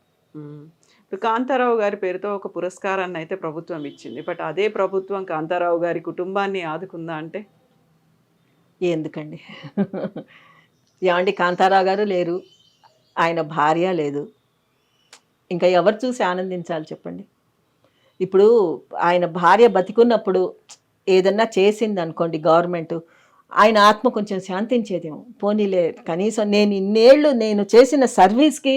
ఇప్పుడు కాంతారావు గారి పేరుతో ఒక పురస్కారాన్ని అయితే ప్రభుత్వం ఇచ్చింది. బట్ అదే ప్రభుత్వం కాంతారావు గారి కుటుంబాన్ని ఆదుకుందా అంటే? ఎందుకండి ఏమండి, కాంతారావు గారు లేరు, ఆయన భార్య లేదు, ఇంకా ఎవరు చూసి ఆనందించాలి చెప్పండి. ఇప్పుడు ఆయన భార్య బతికున్నప్పుడు ఏదన్నా చేసింది అనుకోండి గవర్నమెంట్, ఆయన ఆత్మ కొంచెం శాంతించేదేమో. పోనీలే కనీసం నేను ఇన్నేళ్ళు నేను చేసిన సర్వీస్కి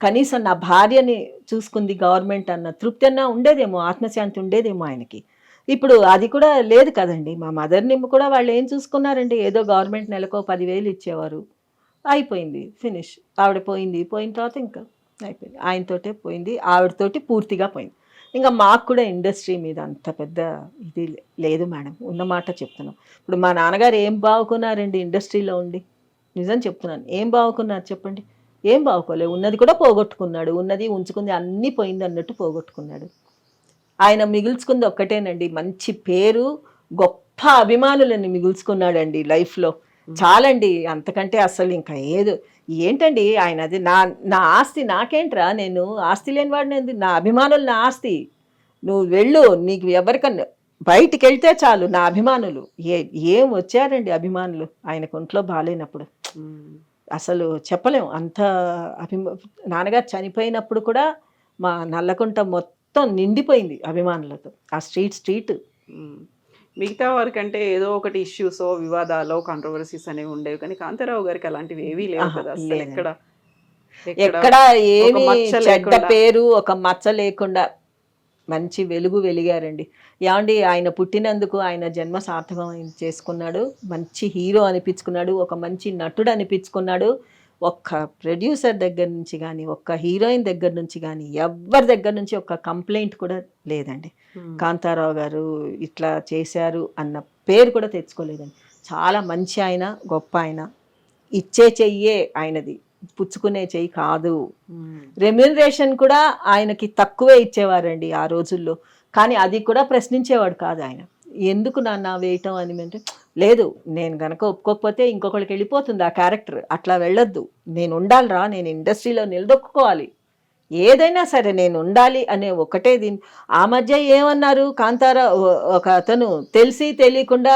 కనీసం నా భార్యని చూసుకుంది గవర్నమెంట్ అన్న తృప్తి అన్నా ఉండేదేమో, ఆత్మశాంతి ఉండేదేమో ఆయనకి. ఇప్పుడు అది కూడా లేదు కదండి. మా మదర్ని కూడా వాళ్ళు ఏం చూసుకున్నారండి, ఏదో గవర్నమెంట్ నెలకో 10,000 ఇచ్చేవారు, అయిపోయింది, ఫినిష్. ఆవిడ పోయిన తర్వాత ఇంకా అయిపోయింది, ఆయనతోటే పోయింది, ఆవిడతోటి పూర్తిగా పోయింది. ఇంకా మాకు కూడా ఇండస్ట్రీ మీద అంత పెద్ద ఇది లేదు మేడం, ఉన్నమాట చెప్తున్నాం. ఇప్పుడు మా నాన్నగారు ఏం బాగుకున్నారండి ఇండస్ట్రీలో ఉండి, నిజం చెప్తున్నాను, ఏం బాగుకున్నారు చెప్పండి? ఏం బాగుకోలేదు. ఉన్నది కూడా పోగొట్టుకున్నాడు, ఉన్నది ఉంచుకుంది అన్నీ పోయింది అన్నట్టు పోగొట్టుకున్నాడు. ఆయన మిగుల్చుకుంది ఒక్కటేనండి, మంచి పేరు, గొప్ప అభిమానులని మిగుల్చుకున్నాడండి లైఫ్లో. చాలండి, అంతకంటే అసలు ఇంకా ఏంటండి ఆయన అది నా ఆస్తి నాకేంట్రా, నేను ఆస్తి లేని వాడిని, నా అభిమానులు నా ఆస్తి. నువ్వు వెళ్ళు, నీకు ఎవరికన్నా బయటికి వెళ్తే చాలు నా అభిమానులు. ఏం వచ్చారండి అభిమానులు ఆయనకు ఒంట్లో బాగాలేనప్పుడు, అసలు చెప్పలేం. అంత నాన్నగారు చనిపోయినప్పుడు కూడా మా నల్లకుంట మొత్తం నిండిపోయింది అభిమానులతో, ఆ స్ట్రీట్. మిగతా వారికంటే ఏదో ఒకటి ఇష్యూసో వివాదాలో కాంట్రవర్సీస్ అనేవి ఉండేవి, కానీ కాంతారావు గారికి అలాంటివి ఏవీ లేవు కదా. అసలు ఎక్కడ ఏమి చెడ్డ పేరు ఒక మచ్చ లేకుండా మంచి వెలుగు వెలిగారండి. ఏమండి, ఆయన పుట్టినందుకు ఆయన జన్మ సార్థకం చేసుకున్నాడు, మంచి హీరో అనిపించుకున్నాడు, ఒక మంచి నటుడు అనిపించుకున్నాడు. ఒక్క ప్రొడ్యూసర్ దగ్గర నుంచి కానీ ఒక్క హీరోయిన్ దగ్గర నుంచి కానీ ఎవరి దగ్గర నుంచి ఒక్క కంప్లైంట్ కూడా లేదండి. కాంతారావు గారు ఇట్లా చేశారు అన్న పేరు కూడా తెచ్చుకోలేదండి. చాలా మంచి ఆయన, గొప్ప ఆయన. ఇచ్చే చెయ్యే ఆయనది, పుచ్చుకునే చెయ్యి కాదు. రెమ్యూనరేషన్ కూడా ఆయనకి తక్కువే ఇచ్చేవారండి ఆ రోజుల్లో, కానీ అది కూడా ప్రశ్నించేవాడు కాదు ఆయన. ఎందుకు నాన్న వేయటం అని అంటే, లేదు నేను గనక ఒప్పుకోకపోతే ఇంకొకరికి వెళ్ళిపోతుంది ఆ క్యారెక్టర్, అట్లా వెళ్ళొద్దు, నేను ఉండాలిరా, నేను ఇండస్ట్రీలో నిలదొక్కుకోవాలి, ఏదైనా సరే నేను ఉండాలి అనే ఒకటే. ఆ మధ్య ఏమన్నారు, కాంతారావు ఒక అతను తెలిసి తెలియకుండా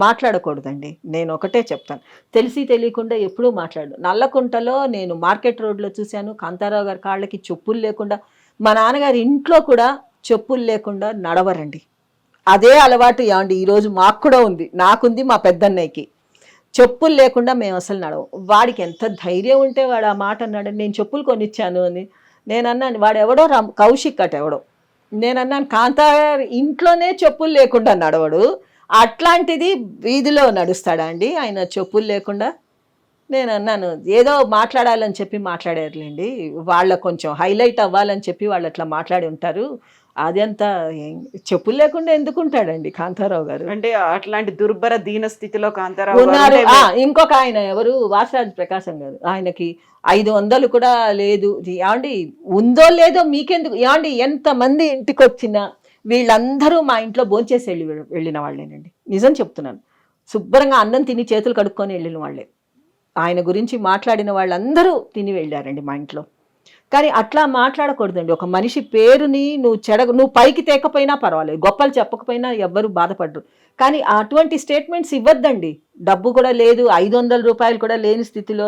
మాట్లాడకూడదండి. నేను ఒకటే చెప్తాను, తెలిసి తెలియకుండా ఎప్పుడూ మాట్లాడు. నల్లకుంటలో నేను మార్కెట్ రోడ్లో చూశాను, కాంతారావు గారి కాళ్ళకి చెప్పులు లేకుండా, మా నాన్నగారి ఇంట్లో కూడా చెప్పులు లేకుండా నడవరండి. అదే అలవాటు ఏమండి ఈరోజు మాకు కూడా ఉంది, నాకుంది, మా పెద్దన్నయ్యకి. చెప్పులు లేకుండా మేము అసలు నడవం. వాడికి ఎంత ధైర్యం ఉంటే వాడు ఆ మాట అన్నాడు. నేను చెప్పులు కొనిచ్చాను అని నేను అన్నాను. వాడు ఎవడో కౌశిక్ అట ఎవడో. నేను అన్నాను కాంతా ఇంట్లోనే చెప్పులు లేకుండా నడవడు, అట్లాంటిది వీధిలో నడుస్తాడా అండి ఆయన చెప్పులు లేకుండా? నేను అన్నాను ఏదో మాట్లాడాలని చెప్పి మాట్లాడారులేండి, వాళ్ళ కొంచెం హైలైట్ అవ్వాలని చెప్పి వాళ్ళు అట్లా మాట్లాడి ఉంటారు, అదంతా చెప్పులు లేకుండా ఎందుకుంటాడండి కాంతారావు గారు. అంటే అట్లాంటి దుర్భర దీన స్థితిలో కాంతారావు ఉన్నారు. ఇంకొక ఆయన ఎవరు, వాసరాజ్ ప్రకాశం గారు, ఆయనకి 500 కూడా లేదు. ఏమండి ఉందో లేదో మీకెందుకు ఏమండి, ఎంతమంది ఇంటికి వచ్చినా వీళ్ళందరూ మా ఇంట్లో భోంచేసి వెళ్ళిన వాళ్ళేనండి, నిజం చెప్తున్నాను. శుభ్రంగా అన్నం తిని చేతులు కడుక్కొని వెళ్ళిన వాళ్ళే. ఆయన గురించి మాట్లాడిన వాళ్ళందరూ తిని వెళ్ళారండి మా ఇంట్లో. కానీ అట్లా మాట్లాడకూడదండి. ఒక మనిషి పేరుని నువ్వు పైకి తేకపోయినా పర్వాలేదు, గొప్పలు చెప్పకపోయినా ఎవ్వరూ బాధపడరు. కానీ అటువంటి స్టేట్మెంట్స్ ఇవ్వద్దండి. డబ్బు కూడా లేదు, 500 రూపాయలు కూడా లేని స్థితిలో,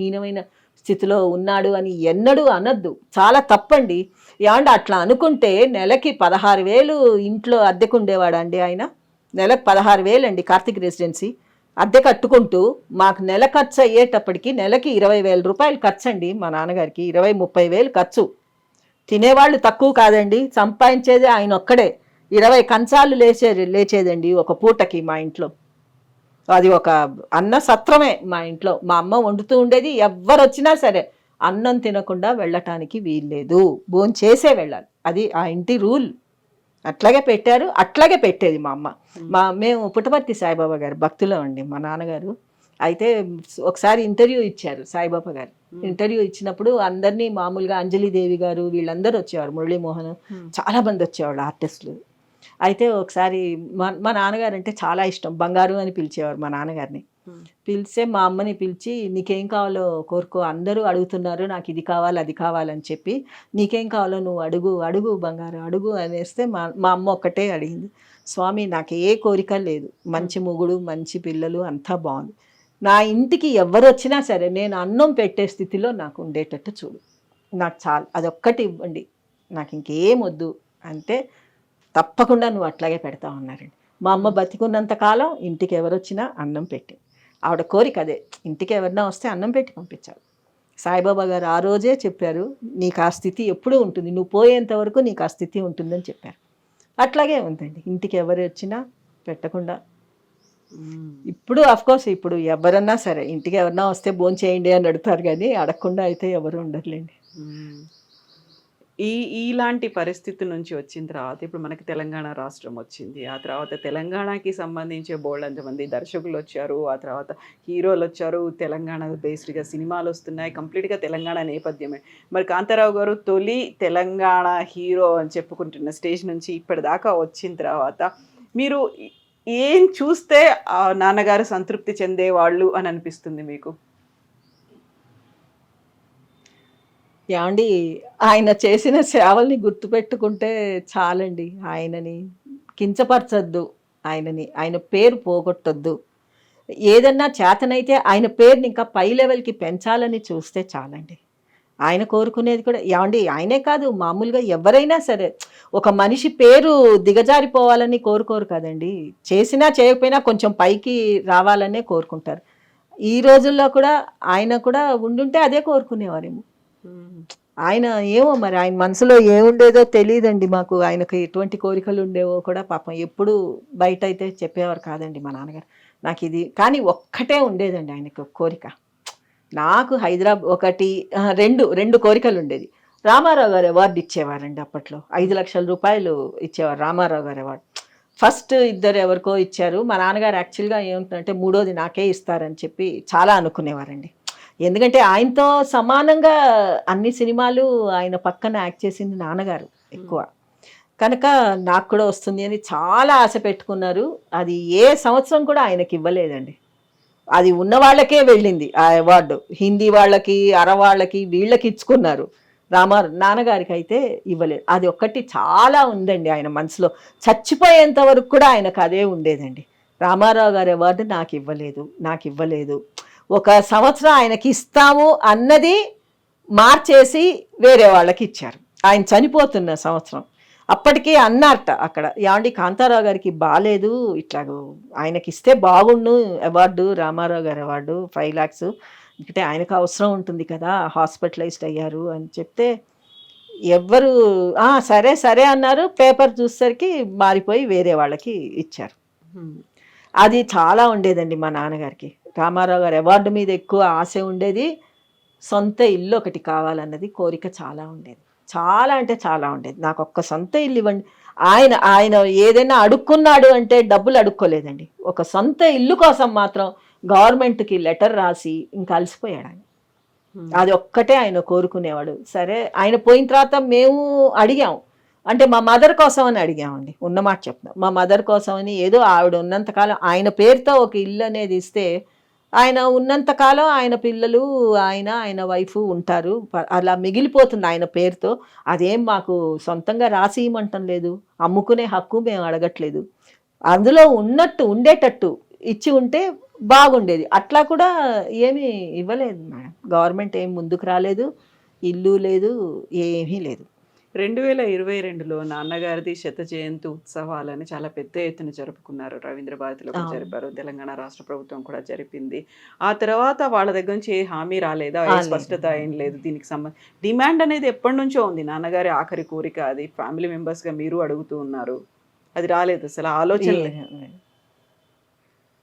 హీనమైన స్థితిలో ఉన్నాడు అని ఎన్నడూ అనద్దు, చాలా తప్పండి. ఏమంటే అట్లా అనుకుంటే నెలకి 16,000 ఇంట్లో అద్దెకు ఉండేవాడండి ఆయన. నెలకు 16,000 అండి కార్తిక్ రెసిడెన్సీ అద్దె కట్టుకుంటూ. మాకు నెల ఖర్చు అయ్యేటప్పటికి నెలకి 20,000 రూపాయలు ఖర్చు అండి. మా నాన్నగారికి 20-30,000 ఖర్చు. తినేవాళ్ళు తక్కువ కాదండి, సంపాదించేది ఆయన ఒక్కడే. 20 కంచాలు లేచేదండి ఒక పూటకి మా ఇంట్లో. అది ఒక అన్న సత్రమే మా ఇంట్లో. మా అమ్మ వండుతూ ఉండేది. ఎవ్వరు వచ్చినా సరే అన్నం తినకుండా వెళ్ళటానికి వీల్లేదు, భోంచేసే వెళ్ళాలి, అది ఆ ఇంటి రూల్. అట్లాగే పెట్టారు, అట్లాగే పెట్టేది మా అమ్మ. మేము పుట్టపర్తి సాయిబాబా గారు భక్తులం అండి మా నాన్నగారు. అయితే ఒకసారి ఇంటర్వ్యూ ఇచ్చారు సాయిబాబా గారు. ఇంటర్వ్యూ ఇచ్చినప్పుడు అందరినీ మామూలుగా అంజలిదేవి గారు వీళ్ళందరూ వచ్చేవారు, మురళీమోహన్ చాలా మంది వచ్చేవాళ్ళు ఆర్టిస్టులు. అయితే ఒకసారి మా నాన్నగారు అంటే చాలా ఇష్టం, బంగారు అని పిలిచేవారు మా నాన్నగారిని. పిలిస్తే మా అమ్మని పిలిచి నీకేం కావాలో కోరుకో, అందరూ అడుగుతున్నారు నాకు ఇది కావాలి అది కావాలని చెప్పి, నీకేం కావాలో నువ్వు అడుగు అడుగు బంగారు అడుగు అనేస్తే మా అమ్మ ఒక్కటే అడిగింది, స్వామి నాకు ఏ కోరిక లేదు, మంచి మొగుడు మంచి పిల్లలు అంతా బాగుంది, నా ఇంటికి ఎవరు వచ్చినా సరే నేను అన్నం పెట్టే స్థితిలో నాకు ఉండేటట్టు చూడు, నాకు చాలు, అదొక్కటి ఇవ్వండి, నాకు ఇంకేం వద్దు అంటే తప్పకుండా నువ్వు అట్లాగే పెడతావు అన్నారండి. మా అమ్మ బతికున్నంత కాలం ఇంటికి ఎవరు వచ్చినా అన్నం పెట్టి, ఆవిడ కోరిక అదే, ఇంటికి ఎవరైనా వస్తే అన్నం పెట్టి పంపించాలి. సాయిబాబా గారు ఆ రోజే చెప్పారు, నీకు ఆ స్థితి ఎప్పుడూ ఉంటుంది, నువ్వు పోయేంత వరకు నీకు ఆ స్థితి ఉంటుందని చెప్పారు. అట్లాగే ఉందండి, ఇంటికి ఎవరు వచ్చినా పెట్టకుండా. ఇప్పుడు అఫ్కోర్స్ ఇప్పుడు ఎవరన్నా సరే ఇంటికి ఎవరన్నా వస్తే భోంచేయండి అని అడుగుతారు, కానీ అడగకుండా అయితే ఎవరు ఉండర్లేండి. ఇలాంటి పరిస్థితి నుంచి వచ్చిన తర్వాత ఇప్పుడు మనకి తెలంగాణ రాష్ట్రం వచ్చింది. ఆ తర్వాత తెలంగాణకి సంబంధించి బోల్డంతమంది దర్శకులు వచ్చారు, ఆ తర్వాత హీరోలు వచ్చారు, తెలంగాణ బేస్డ్గా సినిమాలు వస్తున్నాయి, కంప్లీట్గా తెలంగాణ నేపథ్యమే. మరి కాంతారావు గారు తొలి తెలంగాణ హీరో అని చెప్పుకుంటున్న స్టేజ్ నుంచి ఇప్పటిదాకా వచ్చిన తర్వాత మీరు ఏం చూస్తే ఆ నాన్నగారు సంతృప్తి చెందేవాళ్ళు అని అనిపిస్తుంది మీకు? ఏమండి ఆయన చేసిన సేవల్ని గుర్తుపెట్టుకుంటే చాలండి. ఆయనని కించపరచద్దు, ఆయన పేరు పోగొట్టద్దు. ఏదన్నా చేతనైతే ఆయన పేరుని ఇంకా పై లెవెల్కి పెంచాలని చూస్తే చాలండి. ఆయన కోరుకునేది కూడా ఏమండి, ఆయనే కాదు మామూలుగా ఎవరైనా సరే ఒక మనిషి పేరు దిగజారిపోవాలని కోరుకోరు కదండి. చేసినా చేయకపోయినా కొంచెం పైకి రావాలనే కోరుకుంటారు. ఈ రోజుల్లో కూడా ఆయన కూడా ఉండుంటే అదే కోరుకునేవారేమో. ఆయన ఏమో మరి ఆయన మనసులో ఏముండేదో తెలియదండి మాకు, ఆయనకు ఎటువంటి కోరికలు ఉండేవో కూడా పాపం ఎప్పుడు బయట అయితే చెప్పేవారు కాదండి మా నాన్నగారు. నాకు ఇది కానీ ఒక్కటే ఉండేదండి ఆయనకు కోరిక, నాకు హైదరాబాద్ రెండు కోరికలు ఉండేది. రామారావు గారు అవార్డు ఇచ్చేవారండి అప్పట్లో, 5 లక్షల రూపాయలు ఇచ్చేవారు రామారావు గారు అవార్డు. ఫస్ట్ 2 ఎవరికో ఇచ్చారు, మా నాన్నగారు యాక్చువల్గా ఏముంటుందంటే 3వది నాకే ఇస్తారని చెప్పి చాలా అనుకునేవారండి. ఎందుకంటే ఆయనతో సమానంగా అన్ని సినిమాలు ఆయన పక్కన యాక్ట్ చేసింది నాన్నగారు ఎక్కువ కనుక నాకు కూడా వస్తుంది అని చాలా ఆశ పెట్టుకున్నారు. అది ఏ సంవత్సరం కూడా ఆయనకి ఇవ్వలేదండి, అది ఉన్న వాళ్ళకే వెళ్ళింది ఆ అవార్డు. హిందీ వాళ్ళకి, అరవాళ్ళకి, వీళ్ళకి ఇచ్చుకున్నారు, నాన్నగారికి అయితే ఇవ్వలేదు. అది ఒక్కటి చాలా ఉందండి ఆయన మనసులో, చచ్చిపోయేంత వరకు కూడా ఆయనకు అదే ఉండేదండి. రామారావు గారి అవార్డు నాకు ఇవ్వలేదు. ఒక సంవత్సరం ఆయనకి ఇస్తాము అన్నది మార్చేసి వేరే వాళ్ళకి ఇచ్చారు, ఆయన చనిపోతున్న సంవత్సరం. అప్పటికే అన్నారట అక్కడ, ఏమండి కాంతారావు గారికి బాగాలేదు, ఇట్లా ఆయనకి ఇస్తే బాగుండు అవార్డు, రామారావు గారి అవార్డు 5 lakhs, అంటే ఆయనకు అవసరం ఉంటుంది కదా, హాస్పిటలైజ్డ్ అయ్యారు అని చెప్తే ఎవ్వరు సరే సరే అన్నారు. పేపర్ చూసేసరికి మారిపోయి వేరే వాళ్ళకి ఇచ్చారు. అది చాలా ఉండేదండి మా నాన్నగారికి. రామారావు గారి అవార్డు మీద ఎక్కువ ఆశ ఉండేది. సొంత ఇల్లు ఒకటి కావాలన్నది కోరిక చాలా ఉండేది. చాలా అంటే చాలా ఉండేది. నాకు ఒక్క సొంత ఇల్లు ఇవ్వండి. ఆయన ఆయన ఏదైనా అడుక్కున్నాడు అంటే డబ్బులు అడుక్కోలేదండి. ఒక సొంత ఇల్లు కోసం మాత్రం గవర్నమెంట్కి లెటర్ రాసి ఇంకా అలసిపోయాడు ఆయన. అది ఒక్కటే ఆయన కోరుకునేవాడు. సరే ఆయన పోయిన తర్వాత మేము అడిగాం, అంటే మా మదర్ కోసం అని అడిగామండి, ఉన్నమాట చెప్తాం. మా మదర్ కోసం అని ఏదో ఆవిడ ఉన్నంతకాలం ఆయన పేరుతో ఒక ఇల్లు అనేది ఇస్తే ఆయన ఉన్నంతకాలం ఆయన పిల్లలు ఆయన వైఫ్ ఉంటారు, అలా మిగిలిపోతుంది ఆయన పేరుతో. అదేం మాకు సొంతంగా రాసి ఇవ్వమంటం లేదు, అమ్ముకునే హక్కు మేము అడగట్లేదు. అందులో ఉన్నట్టు ఉండేటట్టు ఇచ్చి ఉంటే బాగుండేది. అట్లా కూడా ఏమీ ఇవ్వలేదు మేడం, గవర్నమెంట్ ఏం ముందుకు రాలేదు, ఇల్లు లేదు, ఏమీ లేదు. 2022లో నాన్నగారిది 100వ జయంతి ఉత్సవాలని చాలా పెద్ద ఎత్తున జరుపుకున్నారు. రవీంద్ర భారతిలో కూడా జరిపారు, తెలంగాణ రాష్ట్ర ప్రభుత్వం కూడా జరిపింది. ఆ తర్వాత వాళ్ళ దగ్గర నుంచి ఏ హామీ రాలేదా, ఏ స్పష్టత ఏం లేదు దీనికి సంబంధించి? డిమాండ్ అనేది ఎప్పటి నుంచో ఉంది, నాన్నగారి ఆఖరి కోరిక అది. ఫ్యామిలీ మెంబర్స్గా మీరు అడుగుతూ ఉన్నారు, అది రాలేదు అసలు ఆలోచన.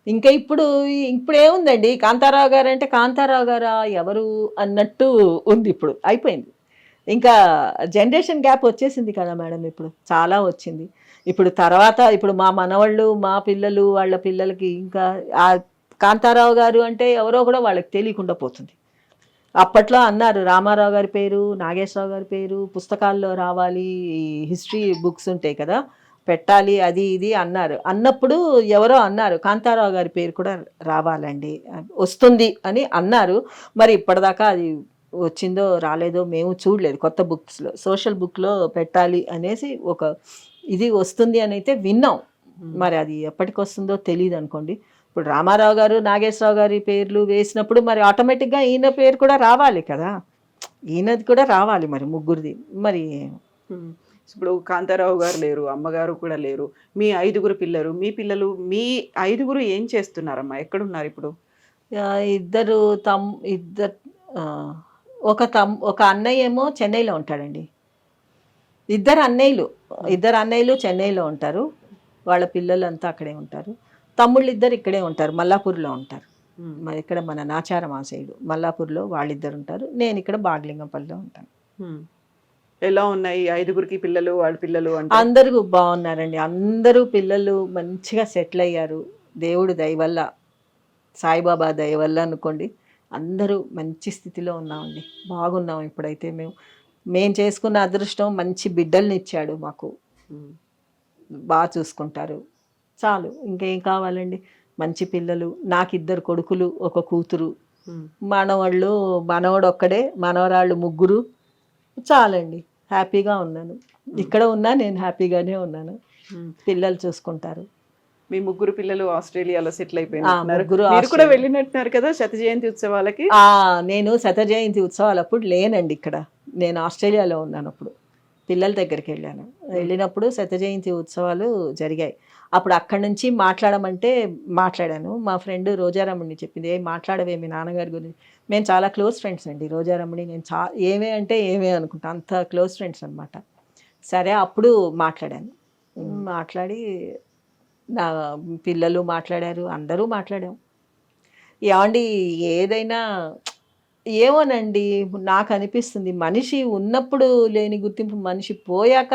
ఇంకా ఇప్పుడు ఏముందండి, కాంతారావు గారు అంటే కాంతారావు గారా ఎవరు అన్నట్టు ఉంది. ఇప్పుడు అయిపోయింది, ఇంకా జనరేషన్ గ్యాప్ వచ్చేసింది కదా మేడం, ఇప్పుడు చాలా వచ్చింది. ఇప్పుడు తర్వాత ఇప్పుడు మా మనవాళ్ళు, మా పిల్లలు, వాళ్ళ పిల్లలకి ఇంకా ఆ కాంతారావు గారు అంటే ఎవరో కూడా వాళ్ళకి తెలియకుండా పోతుంది. అప్పట్లో అన్నారు రామారావు గారి పేరు, నాగేశ్వరరావు గారి పేరు పుస్తకాల్లో రావాలి, హిస్టరీ బుక్స్ ఉంటాయి కదా పెట్టాలి, అది ఇది అన్నారు. అన్నప్పుడు ఎవరో అన్నారు కాంతారావు గారి పేరు కూడా రావాలండి, వస్తుంది అని అన్నారు. మరి ఇప్పటిదాకా అది వచ్చిందో రాలేదో మేము చూడలేదు. కొత్త బుక్స్లో, సోషల్ బుక్లో పెట్టాలి అనేసి ఒక ఇది వస్తుంది అని అయితే విన్నాం. మరి అది ఎప్పటికి వస్తుందో తెలియదు అనుకోండి. ఇప్పుడు రామారావు గారు, నాగేశ్వరరావు గారి పేర్లు వేసినప్పుడు మరి ఆటోమేటిక్గా ఈయన పేరు కూడా రావాలి కదా, ఈయనది కూడా రావాలి మరి ముగ్గురిది. మరి ఇప్పుడు కాంతారావు గారు లేరు, అమ్మగారు కూడా లేరు, మీ 5గురు పిల్లలు, మీ 5గురు ఏం చేస్తున్నారమ్మా, ఎక్కడున్నారు ఇప్పుడు? ఇద్దరు ఒక అన్నయ్య ఏమో చెన్నైలో ఉంటాడండి. ఇద్దరు అన్నయ్యలు చెన్నైలో ఉంటారు, వాళ్ళ పిల్లలంతా అక్కడే ఉంటారు. తమ్ముళ్ళు ఇద్దరు ఇక్కడే ఉంటారు, మల్లాపూర్లో ఉంటారు. మరి ఇక్కడ మన నాచారం ఆ సైడు మల్లాపూర్లో వాళ్ళిద్దరు ఉంటారు, నేను ఇక్కడ బాగ్లింగంపల్లిలో ఉంటాను. ఎలా ఉన్నాయి 5గురికి పిల్లలు, వాళ్ళ పిల్లలు? అందరూ బాగున్నారండి, అందరూ పిల్లలు మంచిగా సెటిల్ అయ్యారు దేవుడు దయ వల్ల, సాయిబాబా దయ వల్ల అనుకోండి. అందరూ మంచి స్థితిలో ఉన్నామండి, బాగున్నాం. ఇప్పుడైతే మేము చేసుకున్న అదృష్టం, మంచి బిడ్డల్ని ఇచ్చాడు మాకు, బాగా చూసుకుంటారు, చాలు. ఇంకేం కావాలండి? మంచి పిల్లలు, నాకు 2 కొడుకులు, ఒక కూతురు, మనవడు ఒక్కడే, మనవరాళ్ళు 3, చాలండి. హ్యాపీగా ఉన్నాను, ఇక్కడ ఉన్నా నేను హ్యాపీగానే ఉన్నాను, పిల్లలు చూసుకుంటారు. మీ 3 పిల్లలు ఆస్ట్రేలియాలో సెటిల్ అయిపోయినారు, మీరు కూడా వెళ్ళినట్టున్నారు కదా 100వ జయంతి ఉత్సవాలకి? నేను 100వ జయంతి ఉత్సవాలు అప్పుడు లేనండి ఇక్కడ, నేను ఆస్ట్రేలియాలో ఉన్నాను. అప్పుడు పిల్లల దగ్గరికి వెళ్ళినప్పుడు 100వ జయంతి ఉత్సవాలు జరిగాయి. అప్పుడు అక్కడి నుంచి మాట్లాడమంటే మాట్లాడాను. మా ఫ్రెండ్ రోజారమణి చెప్పింది, మాట్లాడవే మీ నాన్నగారి గురించి. మేము చాలా క్లోజ్ ఫ్రెండ్స్ అండి, రోజారమణి నేను ఏమే అంటే ఏమే అనుకుంటా, అంత క్లోజ్ ఫ్రెండ్స్ అనమాట. సరే అప్పుడు మాట్లాడి నా పిల్లలు మాట్లాడారు, అందరూ మాట్లాడాం. ఏమండి ఏదైనా ఏమోనండి, నాకు అనిపిస్తుంది మనిషి ఉన్నప్పుడు లేని గుర్తింపు మనిషి పోయాక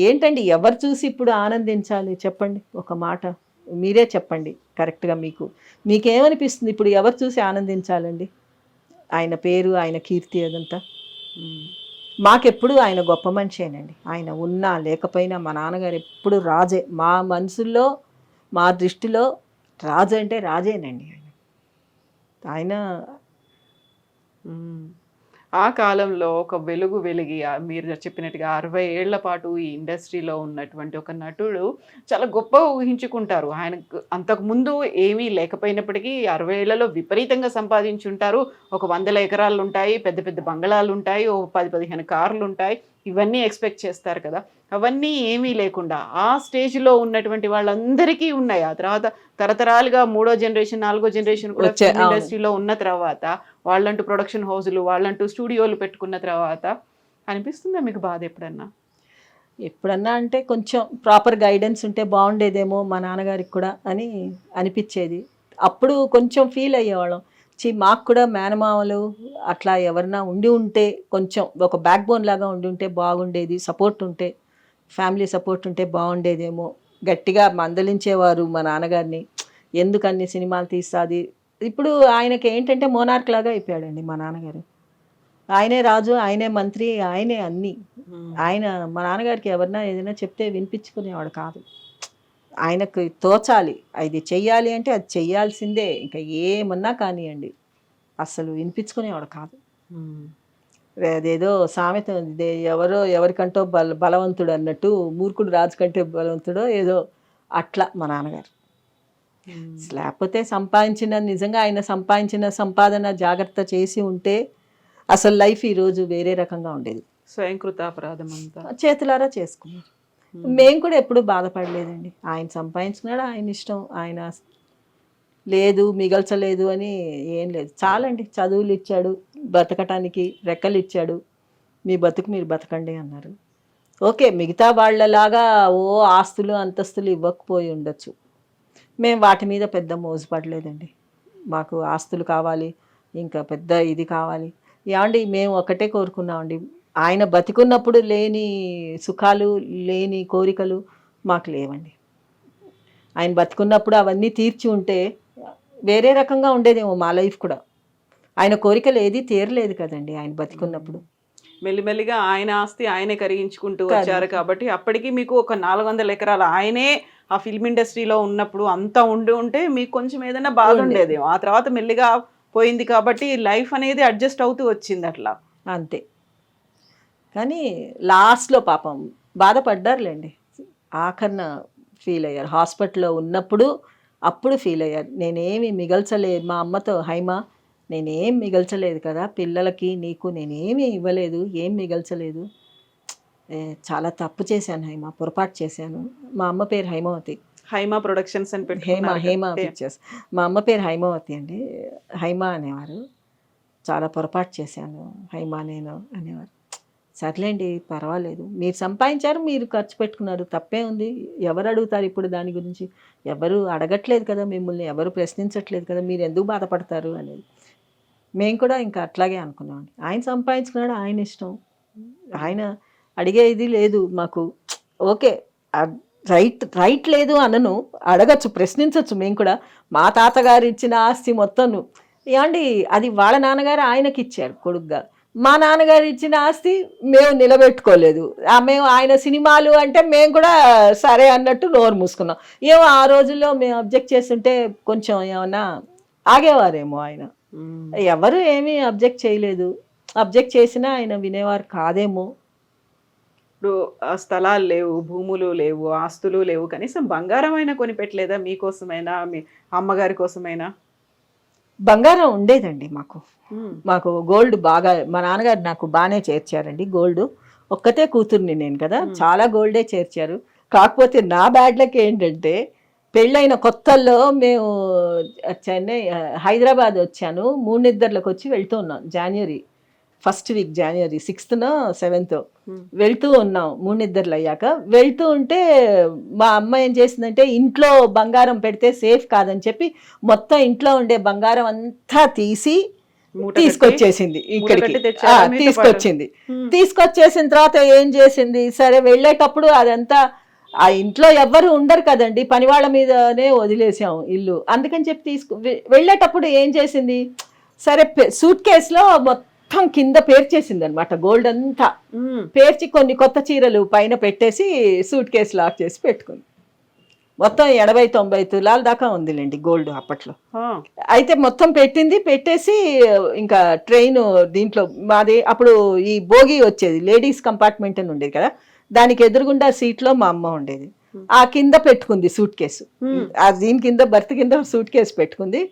ఏంటండి, ఎవరు చూసి ఇప్పుడు ఆనందించాలి చెప్పండి, ఒక మాట మీరే చెప్పండి కరెక్ట్గా. మీకేమనిపిస్తుంది ఇప్పుడు, ఎవరు చూసి ఆనందించాలండి? ఆయన పేరు, ఆయన కీర్తి అదంతా మాకెప్పుడు ఆయన గొప్ప మనిషేనండి. ఆయన ఉన్నా లేకపోయినా మా నాన్నగారు ఎప్పుడు రాజే, మా మనసుల్లో, మా దృష్టిలో రాజు అంటే రాజేనండి ఆయన. ఆ కాలంలో ఒక వెలిగి మీరు చెప్పినట్టుగా 60 ఏళ్ల పాటు ఈ ఇండస్ట్రీలో ఉన్నటువంటి ఒక నటుడు చాలా గొప్పగా ఊహించుకుంటారు. ఆయనకు అంతకుముందు ఏమీ లేకపోయినప్పటికీ 60 ఏళ్లలో విపరీతంగా సంపాదించుంటారు. ఒక 100 ఎకరాలు ఉంటాయి, పెద్ద పెద్ద బంగళాలు ఉంటాయి, ఓ 10-15 కార్లు ఉంటాయి. ఇవన్నీ ఎక్స్పెక్ట్ చేస్తారు కదా, అవన్నీ ఏమీ లేకుండా ఆ స్టేజ్లో ఉన్నటువంటి వాళ్ళందరికీ ఉన్నాయి. ఆ తర్వాత తరతరాలుగా 3వ జనరేషన్ 4వ జనరేషన్ కూడా వచ్చే, ఫిల్మ్ అవును. ఇండస్ట్రీలో ఉన్న తర్వాత వాళ్ళంటూ ప్రొడక్షన్ హౌజులు వాళ్ళంటూ స్టూడియోలు పెట్టుకున్న తర్వాత అనిపిస్తుందా మీకు బాధ ఎప్పుడన్నా? ఎప్పుడన్నా అంటే కొంచెం ప్రాపర్ గైడెన్స్ ఉంటే బాగుండేదేమో మా నాన్నగారికి కూడా అని అనిపించేది. అప్పుడు కొంచెం ఫీల్ అయ్యేవాళ్ళం. మాకు కూడా మేనమామలు అట్లా ఎవరన్నా ఉండి ఉంటే కొంచెం ఒక బ్యాక్ బోన్ లాగా ఉండి ఉంటే బాగుండేది, సపోర్ట్ ఉంటే, ఫ్యామిలీ సపోర్ట్ ఉంటే బాగుండేదేమో. గట్టిగా మందలించేవారు మా నాన్నగారిని, ఎందుకు అన్ని సినిమాలు తీస్తుంది. ఇప్పుడు ఆయనకి ఏంటంటే మోనార్క్ లాగా అయిపోయాడండి మా నాన్నగారు. ఆయనే రాజు, ఆయనే మంత్రి, ఆయనే అన్నీ. ఆయన మా నాన్నగారికి ఎవరన్నా ఏదైనా చెప్తే వినిపించుకునేవాడు కాదు. ఆయనకు తోచాలి, అది చెయ్యాలి అంటే అది చెయ్యాల్సిందే, ఇంకా ఏమన్నా కానివ్వండి, అసలు వినిపించుకునేవాడు కాదు. అదేదో సామెత ఉంది, ఎవరో ఎవరికంటో బలవంతుడు అన్నట్టు, మూర్ఖుడు రాజు కంటే బలవంతుడో ఏదో అట్లా మా నాన్నగారు. లేకపోతే సంపాదించిన, నిజంగా ఆయన సంపాదించిన సంపాదన జాగ్రత్త చేసి ఉంటే అసలు లైఫ్ ఈరోజు వేరే రకంగా ఉండేది. స్వయంకృత అపరాధం అంతా చేతులారా చేసుకున్నారు. మేము కూడా ఎప్పుడు బాధపడలేదండి. ఆయన సంపాదించుకున్నాడు, ఆయన ఇష్టం. ఆయన లేదు మిగల్చలేదు అని ఏం లేదు. చాలండి, చదువులు ఇచ్చాడు, బతకటానికి రెక్కలు ఇచ్చాడు, మీ బతుకు మీరు బతకండి అన్నారు. ఓకే, మిగతా వాళ్ళలాగా ఓ ఆస్తులు అంతస్తులు ఇవ్వకపోయి ఉండొచ్చు, మేము వాటి మీద పెద్ద మోజు పడలేదండి. మాకు ఆస్తులు కావాలి, ఇంకా పెద్ద ఇది కావాలి ఏమండి, మేము ఒకటే కోరుకున్నామండి, ఆయన బతికున్నప్పుడు లేని సుఖాలు, లేని కోరికలు మాకు లేవండి. ఆయన బతికున్నప్పుడు అవన్నీ తీర్చి ఉంటే వేరే రకంగా ఉండేదేమో మా లైఫ్ కూడా. ఆయన కోరికలు ఏది తీరలేదు కదండి ఆయన బతికున్నప్పుడు. మెల్లిమెల్లిగా ఆయన ఆస్తి ఆయనే కరిగించుకుంటూ వచ్చారు కాబట్టి అప్పటికి మీకు ఒక 400 ఎకరాలు ఆయనే ఆ ఫిల్మ్ ఇండస్ట్రీలో ఉన్నప్పుడు అంతా ఉంటే మీకు కొంచెం ఏదైనా బాధ ఉండేదేమో. ఆ తర్వాత మెల్లిగా పోయింది కాబట్టి లైఫ్ అనేది అడ్జస్ట్ అవుతూ వచ్చింది అట్లా అంతే. కానీ లాస్ట్లో పాపం బాధపడ్డారులేండి, ఆఖరణ ఫీల్ అయ్యారు. హాస్పిటల్లో ఉన్నప్పుడు అప్పుడు ఫీల్ అయ్యారు, నేనేమి మిగల్చలేదు మా అమ్మతో, హైమా నేనేం మిగల్చలేదు కదా పిల్లలకి, నీకు నేనేమీ ఇవ్వలేదు, ఏం మిగల్చలేదు, చాలా తప్పు చేశాను హైమా, పొరపాటు చేశాను. మా అమ్మ పేరు హైమావతి, హైమా ప్రొడక్షన్స్ అని హేమ పిక్చర్స్. మా అమ్మ పేరు హైమావతి అండి, హైమా అనేవారు. చాలా పొరపాటు చేశాను హైమా నేను అనేవారు. సర్లేండి పర్వాలేదు, మీరు సంపాదించారు, మీరు ఖర్చు పెట్టుకున్నారు, తప్పే ఉంది, ఎవరు అడుగుతారు ఇప్పుడు దాని గురించి, ఎవరు అడగట్లేదు కదా మిమ్మల్ని, ఎవరు ప్రశ్నించట్లేదు కదా, మీరు ఎందుకు బాధపడతారు అనేది. మేము కూడా ఇంకా అట్లాగే అనుకున్నామండి. ఆయన సంపాదించుకున్నాడు, ఆయన ఇష్టం, ఆయన అడిగేది లేదు మాకు. ఓకే, రైట్ లేదు అనను, అడగచ్చు, ప్రశ్నించవచ్చు మేము కూడా. మా తాతగారు ఇచ్చిన ఆస్తి మొత్తం ఏమండి అది వాళ్ళ నాన్నగారు ఆయనకి ఇచ్చారు కొడుకుగా, మా నాన్నగారు ఇచ్చిన ఆస్తి మేము నిలబెట్టుకోలేదు. మేము ఆయన సినిమాలు అంటే మేము కూడా సరే అన్నట్టు నోరు మూసుకున్నాం. ఏమో ఆ రోజుల్లో మేము అబ్జెక్ట్ చేస్తుంటే కొంచెం ఏమన్నా ఆగేవారేమో ఆయన. ఎవరు ఏమీ అబ్జెక్ట్ చేయలేదు, అబ్జెక్ట్ చేసినా ఆయన వినేవారు కాదేమో. ఇప్పుడు స్థలాలు లేవు, భూములు లేవు, ఆస్తులు లేవు, కనీసం బంగారం అయినా కొని పెట్టలేదా మీకోసమైనా, మీ అమ్మగారి కోసమైనా? బంగారం ఉండేదండి మాకు గోల్డ్ బాగా, మా నాన్నగారు నాకు బాగానే చేర్చారండి గోల్డ్. ఒక్కతే కూతుర్ని నేను కదా, చాలా గోల్డే చేర్చారు. కాకపోతే నా బ్యాడ్ లక్ ఏంటంటే పెళ్ళైన కొత్తల్లో మేము చెన్నై హైదరాబాద్ వచ్చాను, 3 నిద్రలకు వచ్చి వెళ్తూ ఉన్నాం. జనవరి 1st వీక్, జనవరి 6th 7th వెళ్తూ ఉన్నాం. 3 నిద్రలు అయ్యాక వెళ్తూ ఉంటే మా అమ్మ ఏం చేసిందంటే, ఇంట్లో బంగారం పెడితే సేఫ్ కాదని చెప్పి మొత్తం ఇంట్లో ఉండే బంగారం అంతా తీసి తీసుకొచ్చేసింది ఇక్కడికి. తీసుకొచ్చేసిన తర్వాత ఏం చేసింది, సరే వెళ్ళేటప్పుడు అదంతా ఆ ఇంట్లో ఎవ్వరు ఉండరు కదండి, పని వాళ్ళ మీదనే వదిలేసాం ఇల్లు, అందుకని చెప్పి వెళ్ళేటప్పుడు ఏం చేసింది, సరే సూట్ కేసులో మొత్తం కింద పేర్చేసింది అనమాట, గోల్డ్ అంతా పేర్చి కొన్ని కొత్త చీరలు పైన పెట్టేసి సూట్ కేసు లాక్ చేసి పెట్టుకుంది. మొత్తం 80-90 తులాల దాకా ఉందిలేండి గోల్డ్ అప్పట్లో. అయితే మొత్తం పెట్టేసి ఇంకా ట్రైన్ దీంట్లో మాది అప్పుడు ఈ బోగి వచ్చేది, లేడీస్ కంపార్ట్మెంట్ అని ఉండేది కదా, దానికి ఎదురుగుండా సీట్లో మా అమ్మ ఉండేది. ఆ కింద పెట్టుకుంది సూట్ కేసు, ఆ దీని కింద బర్త్ కింద సూట్ కేసు పెట్టుకుంది.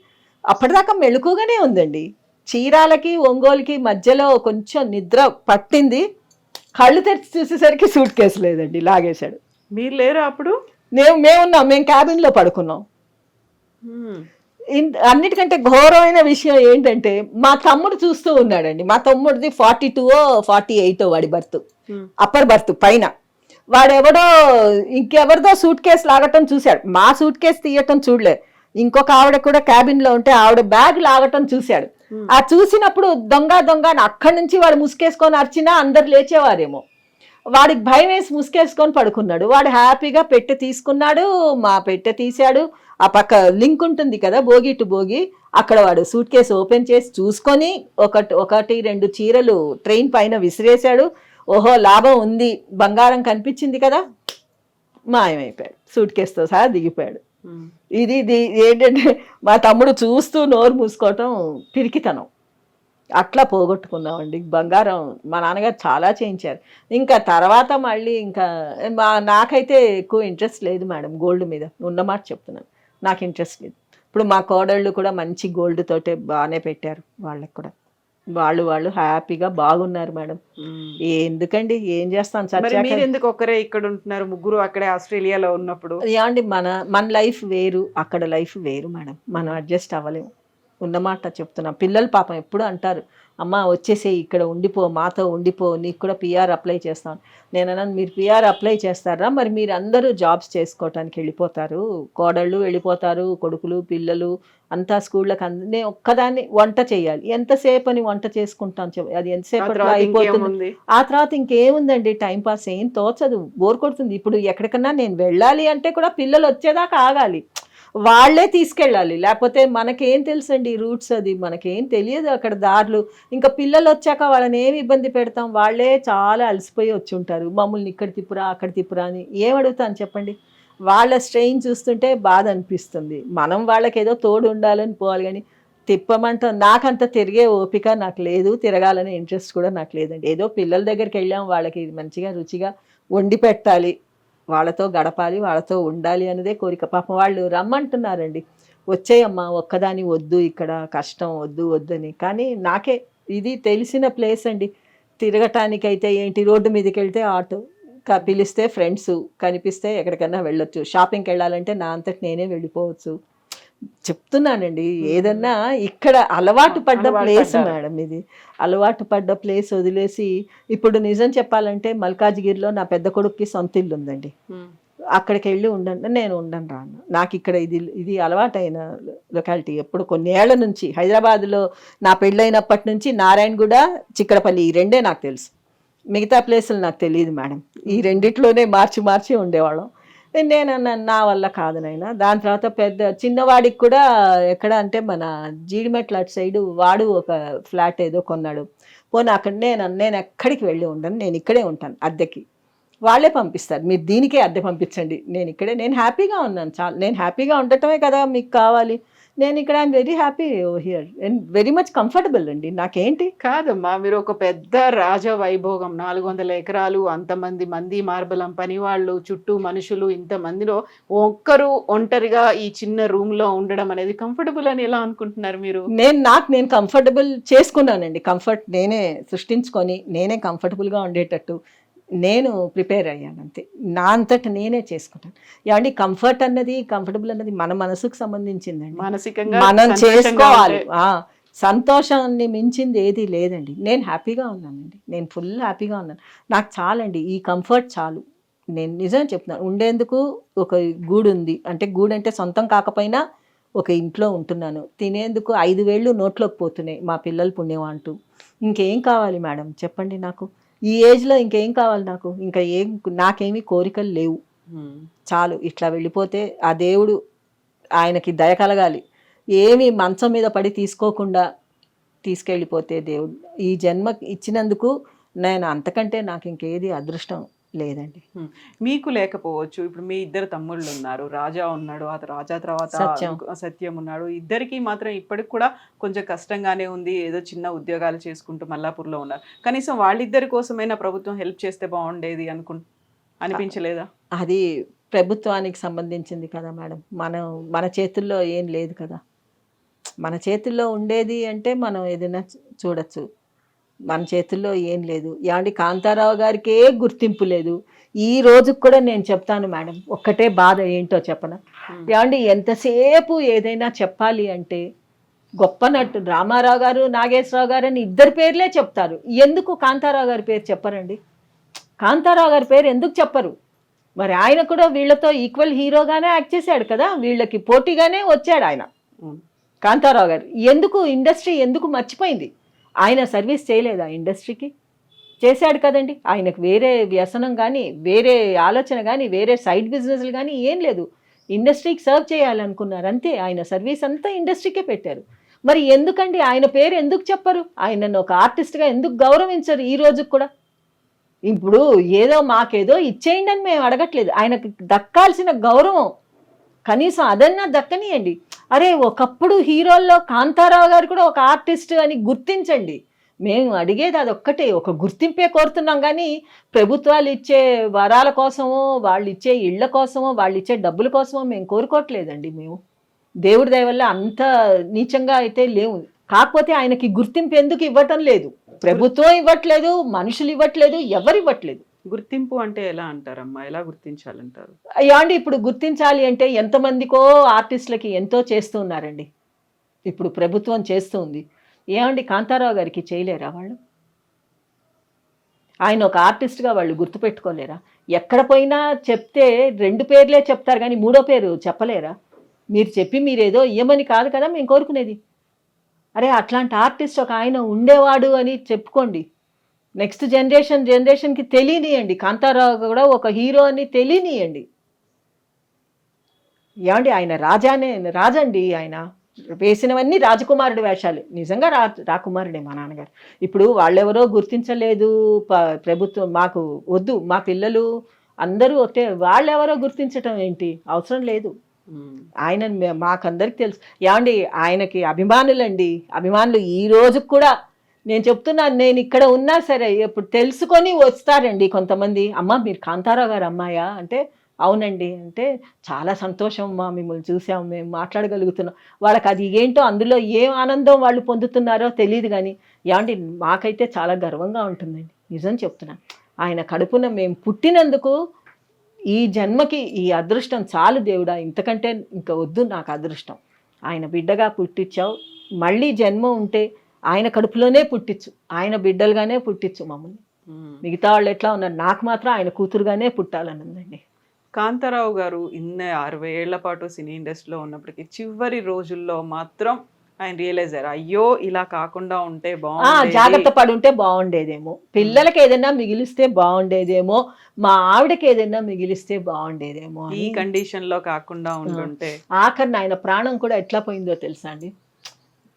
అప్పటిదాకా మెళుకుగానే ఉందండి, చీరాలకి ఒంగోలుకి మధ్యలో కొంచెం నిద్ర పట్టింది, కళ్ళు తెరిచి చూసేసరికి సూట్ కేసు లేదండి, లాగేశాడు. మీరు లేరా అప్పుడు? మేమున్నాం, మేము క్యాబిన్లో పడుకున్నాం. అన్నిటికంటే ఘోరమైన విషయం ఏంటంటే మా తమ్ముడు చూస్తూ ఉన్నాడండి. మా తమ్ముడిది 42 48 వాడి బర్త్, అప్పర్ బర్త్ పైన. వాడెవడో ఇంకెవరిదో సూట్ కేసు లాగటం చూశాడు, మా సూట్ కేసు తీయటం చూడలేదు. ఇంకొక ఆవిడ కూడా క్యాబిన్ లో ఉంటే ఆవిడ బ్యాగ్ లాగటం చూశాడు. ఆ చూసినప్పుడు దొంగ దొంగ అని అక్కడి నుంచి వాడు ముసుకేసుకొని అరిచినా అందరు లేచేవారేమో. వాడికి భయం వేసి ముసుకేసుకొని పడుకున్నాడు. వాడు హ్యాపీగా పెట్టె తీసుకున్నాడు, మా పెట్టె తీశాడు. ఆ పక్క లింక్ ఉంటుంది కదా బోగి టు బోగి, అక్కడ వాడు సూట్ కేసు ఓపెన్ చేసి చూసుకొని ఒకటి 2 చీరలు ట్రైన్ పైన విసిరేశాడు. ఓహో లాభం ఉంది, బంగారం కనిపించింది కదా, మాయమైపోయాడు. సూట్ కేసుతో సహా దిగిపోయాడు. ఇది ఏంటంటే మా తమ్ముడు చూస్తూ నోరు మూసుకోవటం పిరికితనం. అట్లా పోగొట్టుకున్నామండి బంగారం. మా నాన్నగారు చాలా చేయించారు. ఇంకా తర్వాత మళ్ళీ ఇంకా నాకైతే ఎక్కువ ఇంట్రెస్ట్ లేదు మేడం గోల్డ్ మీద, ఉన్నమాట చెప్తున్నాను, నాకు ఇంట్రెస్ట్ లేదు. ఇప్పుడు మా కోడళ్ళు కూడా మంచి గోల్డ్ తోటే బాగానే పెట్టారు, వాళ్ళకి కూడా వాళ్ళు హ్యాపీగా బాగున్నారు మేడం. ఎందుకండి ఏం చేస్తాను, మీరు ఎందుకు ఒక్కరే ఇక్కడ ఉంటున్నారు, ముగ్గురు అక్కడే ఆస్ట్రేలియాలో ఉన్నప్పుడు? ఏమండి మన లైఫ్ వేరు, అక్కడ లైఫ్ వేరు మేడం, మనం అడ్జస్ట్ అవ్వలేము. ఉన్నమాట చెప్తున్నా. పిల్లలు పాపం ఎప్పుడు అంటారు, అమ్మ వచ్చేసే ఇక్కడ ఉండిపో, మాతో ఉండిపో, నీకు కూడా పిఆర్ అప్లై చేస్తాను. నేను అన్నాను, మీరు పిఆర్ అప్లై చేస్తారా, మరి మీరు అందరూ జాబ్స్ చేసుకోవటానికి వెళ్ళిపోతారు, కోడళ్ళు వెళ్ళిపోతారు, కొడుకులు పిల్లలు అంతా స్కూళ్ళకి. నేను ఒక్కదాన్ని వంట చేయాలి, ఎంతసేపు అని వంట చేసుకుంటాను, అది ఎంతసేపట్లో అయిపోతుంది. ఆ తర్వాత ఇంకేముందండి, టైంపాస్ ఏం తోచదు, బోర్ కొడుతుంది. ఇప్పుడు ఎక్కడికన్నా నేను వెళ్ళాలి అంటే కూడా పిల్లలు వచ్చేదాకా ఆగాలి, వాళ్ళే తీసుకెళ్ళాలి, లేకపోతే మనకేం తెలుసండి రూట్స్, అది మనకేం తెలియదు అక్కడ దారులు. ఇంకా పిల్లలు వచ్చాక వాళ్ళని ఏమి ఇబ్బంది పెడతాం, వాళ్ళే చాలా అలసిపోయి వచ్చి ఉంటారు. మమ్మల్ని ఇక్కడ తిప్పురా అక్కడ తిప్పురా అని ఏం అడుగుతాను చెప్పండి. వాళ్ళ స్ట్రెయిన్ చూస్తుంటే బాధ అనిపిస్తుంది. మనం వాళ్ళకి ఏదో తోడు ఉండాలని పోవాలి, కానీ తిప్పమంట నాకంత తిరిగే ఓపిక నాకు లేదు, తిరగాలనే ఇంట్రెస్ట్ కూడా నాకు లేదండి. ఏదో పిల్లల దగ్గరికి వెళ్ళాం, వాళ్ళకి మంచిగా రుచిగా వండి పెట్టాలి, వాళ్ళతో గడపాలి, వాళ్ళతో ఉండాలి అనేదే కోరిక. పాపం వాళ్ళు రమ్మంటున్నారండి, వచ్చేయమ్మా ఒక్కదాని వద్దు, ఇక్కడ కష్టం వద్దు వద్దని. కానీ నాకే ఇది తెలిసిన ప్లేస్ అండి, తిరగటానికైతే ఏంటి, రోడ్డు మీదకి వెళ్తే ఆటో, పిలిస్తే ఫ్రెండ్స్, కనిపిస్తే ఎక్కడికన్నా వెళ్ళొచ్చు, షాపింగ్కి వెళ్ళాలంటే నా అంతటి నేనే వెళ్ళిపోవచ్చు. చెప్తున్నానండి, ఏదన్నా ఇక్కడ అలవాటు పడ్డ ప్లేస్ మేడం ఇది, అలవాటు పడ్డ ప్లేస్ వదిలేసి. ఇప్పుడు నిజం చెప్పాలంటే మల్కాజ్గిరిలో నా పెద్ద కొడుక్కి సొంత ఇల్లు ఉందండి, అక్కడికి వెళ్ళి ఉండండి, నేను ఉండను రాను. నాకు ఇక్కడ ఇది అలవాటైన లొకాలిటీ. ఎప్పుడు కొన్ని ఏళ్ల నుంచి హైదరాబాద్లో నా పెళ్ళైనప్పటి నుంచి నారాయణగూడ, చిక్కడపల్లి, ఈ రెండే నాకు తెలుసు, మిగతా ప్లేసులు నాకు తెలియదు మేడం. ఈ రెండిట్లోనే మార్చి ఉండేవాళ్ళం. నేను నా వల్ల కాదు నాయన. దాని తర్వాత చిన్నవాడికి కూడా ఎక్కడ అంటే మన జీడిమెట్ల అటు సైడు వాడు ఒక ఫ్లాట్ ఏదో కొన్నాడు. పోనీ అక్కడ నేను ఎక్కడికి వెళ్ళి ఉండను, నేను ఇక్కడే ఉంటాను అద్దెకి. వాళ్ళే పంపిస్తారు, మీరు దీనికే అద్దె పంపించండి, నేను హ్యాపీగా ఉన్నాను చాలు. నేను హ్యాపీగా ఉండటమే కదా మీకు కావాలి. నేను ఇక్కడ I'm very happy here and very much comfortable అండి. నాకేంటి కాదమ్మా, మీరు ఒక పెద్ద రాజ వైభోగం, 400 ఎకరాలు, అంతమంది మార్బలం పని వాళ్ళు, చుట్టూ మనుషులు, ఇంతమందిలో ఒక్కరు ఒంటరిగా ఈ చిన్న రూమ్ లో ఉండడం అనేది కంఫర్టబుల్ అని ఎలా అనుకుంటున్నారు మీరు? నేను కంఫర్టబుల్ చేసుకున్నానండి. కంఫర్ట్ నేనే సృష్టించుకొని నేనే కంఫర్టబుల్గా ఉండేటట్టు నేను ప్రిపేర్ అయ్యాను అంతే. నా అంతట నేనే చేసుకుంటాను. ఏమండి కంఫర్టబుల్ అన్నది మన మనసుకు సంబంధించిందండి, మానసికంగా మనం చేసుకోవాలి. సంతోషాన్ని మించింది ఏది లేదండి. నేను హ్యాపీగా ఉన్నానండి, నేను ఫుల్ హ్యాపీగా ఉన్నాను. నాకు చాలండి, ఈ కంఫర్ట్ చాలు. నేను నిజం చెప్తున్నాను, ఉండేందుకు ఒక గూడు ఉంది, అంటే గూడు అంటే సొంతం కాకపోయినా ఒక ఇంట్లో ఉంటున్నాను. తినేందుకు 5 వేళ్ళు నోట్లోకి పోతున్నాయి, మా పిల్లల పుణ్యం అంటూ. ఇంకేం కావాలి మేడం చెప్పండి నాకు? ఈ ఏజ్లో ఇంకేం కావాలి నాకు? నాకేమీ కోరికలు లేవు, చాలు. ఇట్లా వెళ్ళిపోతే ఆ దేవుడు, ఆయనకి దయ కలగాలి. ఏమి మంచం మీద పడి తీసుకోకుండా తీసుకెళ్ళిపోతే దేవుడు ఈ జన్మ ఇచ్చినందుకు నేను అంతకంటే నాకు ఇంకేది అదృష్టం లేదండి. మీకు లేకపోవచ్చు, ఇప్పుడు మీ 2 తమ్ముళ్ళు ఉన్నారు, రాజా ఉన్నాడు, ఆ రాజా తర్వాత సత్యం ఉన్నాడు. ఇద్దరికి మాత్రం ఇప్పటికి కూడా కొంచెం కష్టంగానే ఉంది, ఏదో చిన్న ఉద్యోగాలు చేసుకుంటూ మల్లాపూర్లో ఉన్నారు. కనీసం వాళ్ళిద్దరి కోసమైనా ప్రభుత్వం హెల్ప్ చేస్తే బాగుండేది అనిపించలేదా? అది ప్రభుత్వానికి సంబంధించింది కదా మేడం, మన చేతుల్లో ఏం లేదు కదా. మన చేతుల్లో ఉండేది అంటే మనం ఏదైనా చూడొచ్చు. మన చేతుల్లో ఏం లేదు. ఏమండి కాంతారావు గారికే గుర్తింపు లేదు. ఈ రోజుకి కూడా నేను చెప్తాను మేడం, ఒక్కటే బాధ ఏంటో చెప్పనా? ఏమండి ఎంతసేపు ఏదైనా చెప్పాలి అంటే గొప్ప నటు రామారావు గారు, నాగేశ్వరరావు గారు అని ఇద్దరు పేర్లే చెప్తారు. ఎందుకు కాంతారావు గారి పేరు చెప్పరండి? కాంతారావు గారి పేరు ఎందుకు చెప్పరు? మరి ఆయన కూడా వీళ్ళతో ఈక్వల్ హీరోగానే యాక్ట్ చేశాడు కదా, వీళ్ళకి పోటీగానే వచ్చాడు ఆయన. కాంతారావు గారు ఎందుకు ఇండస్ట్రీ ఎందుకు మర్చిపోయింది? ఆయన సర్వీస్ చేయలేదా ఇండస్ట్రీకి? చేశాడు కదండి. ఆయనకు వేరే వ్యసనం కానీ, వేరే ఆలోచన కానీ, వేరే సైడ్ బిజినెస్లు కానీ ఏం లేదు. ఇండస్ట్రీకి సర్వ్ చేయాలనుకున్నారు అంతే. ఆయన సర్వీస్ అంతా ఇండస్ట్రీకే పెట్టారు. మరి ఎందుకండి ఆయన పేరు ఎందుకు చెప్పరు? ఆయనను ఒక ఆర్టిస్ట్గా ఎందుకు గౌరవించరు ఈ రోజుకి కూడా? ఇప్పుడు ఏదో మాకేదో ఇచ్చేయండి అని మేము అడగట్లేదు. ఆయనకు దక్కాల్సిన గౌరవం కనీసం అదన్నా దక్కనియండి. అరే ఒకప్పుడు హీరోల్లో కాంతారావు గారు కూడా ఒక ఆర్టిస్ట్ అని గుర్తించండి. మేము అడిగేది అదొక్కటే, ఒక గుర్తింపే కోరుతున్నాం. కానీ ప్రభుత్వాలు ఇచ్చే వరాల కోసమో, వాళ్ళు ఇచ్చే ఇళ్ల కోసమో, వాళ్ళు ఇచ్చే డబ్బుల కోసమో మేము కోరుకోవట్లేదండి. మేము దేవుడి దయ వల్ల అంత నీచంగా అయితే లేవు. కాకపోతే ఆయనకి గుర్తింపు ఎందుకు ఇవ్వటం లేదు? ప్రభుత్వం ఇవ్వట్లేదు, మనుషులు ఇవ్వట్లేదు, ఎవరు ఇవ్వట్లేదు. గుర్తింపు అంటే ఎలా అంటారమ్మా? ఎలా గుర్తించాలంటారు? అయ్యాండి ఇప్పుడు గుర్తించాలి అంటే ఎంతమందికో ఆర్టిస్టులకి ఎంతో చేస్తూ ఉన్నారండి. ఇప్పుడు ప్రభుత్వం చేస్తుంది. ఏమండి కాంతారావు గారికి చేయలేరా వాళ్ళు? ఆయన ఒక ఆర్టిస్ట్గా వాళ్ళు గుర్తుపెట్టుకోలేరా? ఎక్కడ పోయినా చెప్తే 2 పేర్లే చెప్తారు కానీ 3వ పేరు చెప్పలేరా? మీరు చెప్పి మీరేదో ఇయ్యమని కాదు కదా మేము కోరుకునేది. అరే అట్లాంటి ఆర్టిస్ట్ ఒక ఆయన ఉండేవాడు అని చెప్పుకోండి. నెక్స్ట్ జనరేషన్కి తెలియనియండి. కాంతారావు కూడా ఒక హీరో అని తెలియనియండి. ఏమండి ఆయన రాజండి. ఆయన వేసినవన్నీ రాజకుమారుడి వేషాలు. నిజంగా రాకుమారుడే మా నాన్నగారు. ఇప్పుడు వాళ్ళెవరో గుర్తించలేదు, ప్రభుత్వం మాకు వద్దు, మా పిల్లలు అందరూ ఒకటే, వాళ్ళెవరో గుర్తించటం ఏంటి? అవసరం లేదు. ఆయన మాకందరికి తెలుసు. ఏమండి ఆయనకి అభిమానులండి, అభిమానులు ఈ రోజుకి కూడా నేను చెప్తున్నాను. నేను ఇక్కడ ఉన్నా సరే ఇప్పుడు తెలుసుకొని వస్తారండి కొంతమంది. అమ్మ మీరు కాంతారావు గారు అమ్మాయా అంటే అవునండి అంటే చాలా సంతోషం అమ్మా, మిమ్మల్ని చూసాము, మేము మాట్లాడగలుగుతున్నాం. వాళ్ళకి అది ఏంటో అందులో ఏం ఆనందం వాళ్ళు పొందుతున్నారో తెలియదు. కానీ ఏమండి మాకైతే చాలా గర్వంగా ఉంటుందండి. నిజం చెప్తున్నాను. ఆయన కడుపున మేము పుట్టినందుకు ఈ జన్మకి ఈ అదృష్టం చాలు దేవుడా, ఇంతకంటే ఇంకా వద్దు నాకు అదృష్టం. ఆయన బిడ్డగా పుట్టించావు, మళ్ళీ జన్మ ఉంటే ఆయన కడుపులోనే పుట్టించు, ఆయన బిడ్డలుగానే పుట్టించు మమ్మల్ని. మిగతా వాళ్ళు ఎట్లా ఉన్నారు, నాకు మాత్రం ఆయన కూతురుగానే పుట్టాలని ఉందండి. కాంతారావు గారు 60 ఏళ్ల పాటు సినీ ఇండస్ట్రీలో ఉన్నప్పటికీ చివరి రోజుల్లో మాత్రం ఆయన రియలైజ్ అయ్యారు, అయ్యో ఇలా కాకుండా ఉంటే బాగుండేది, జాగ్రత్త పడి ఉంటే బాగుండేదేమో, పిల్లలకి ఏదైనా మిగిలిస్తే బాగుండేదేమో, మా ఆవిడకి ఏదైనా మిగిలిస్తే బాగుండేదేమో, ఈ కండిషన్ లో కాకుండా ఉంటుంటే. ఆఖరిని ఆయన ప్రాణం కూడా ఎట్లా పోయిందో తెలుసా అండి?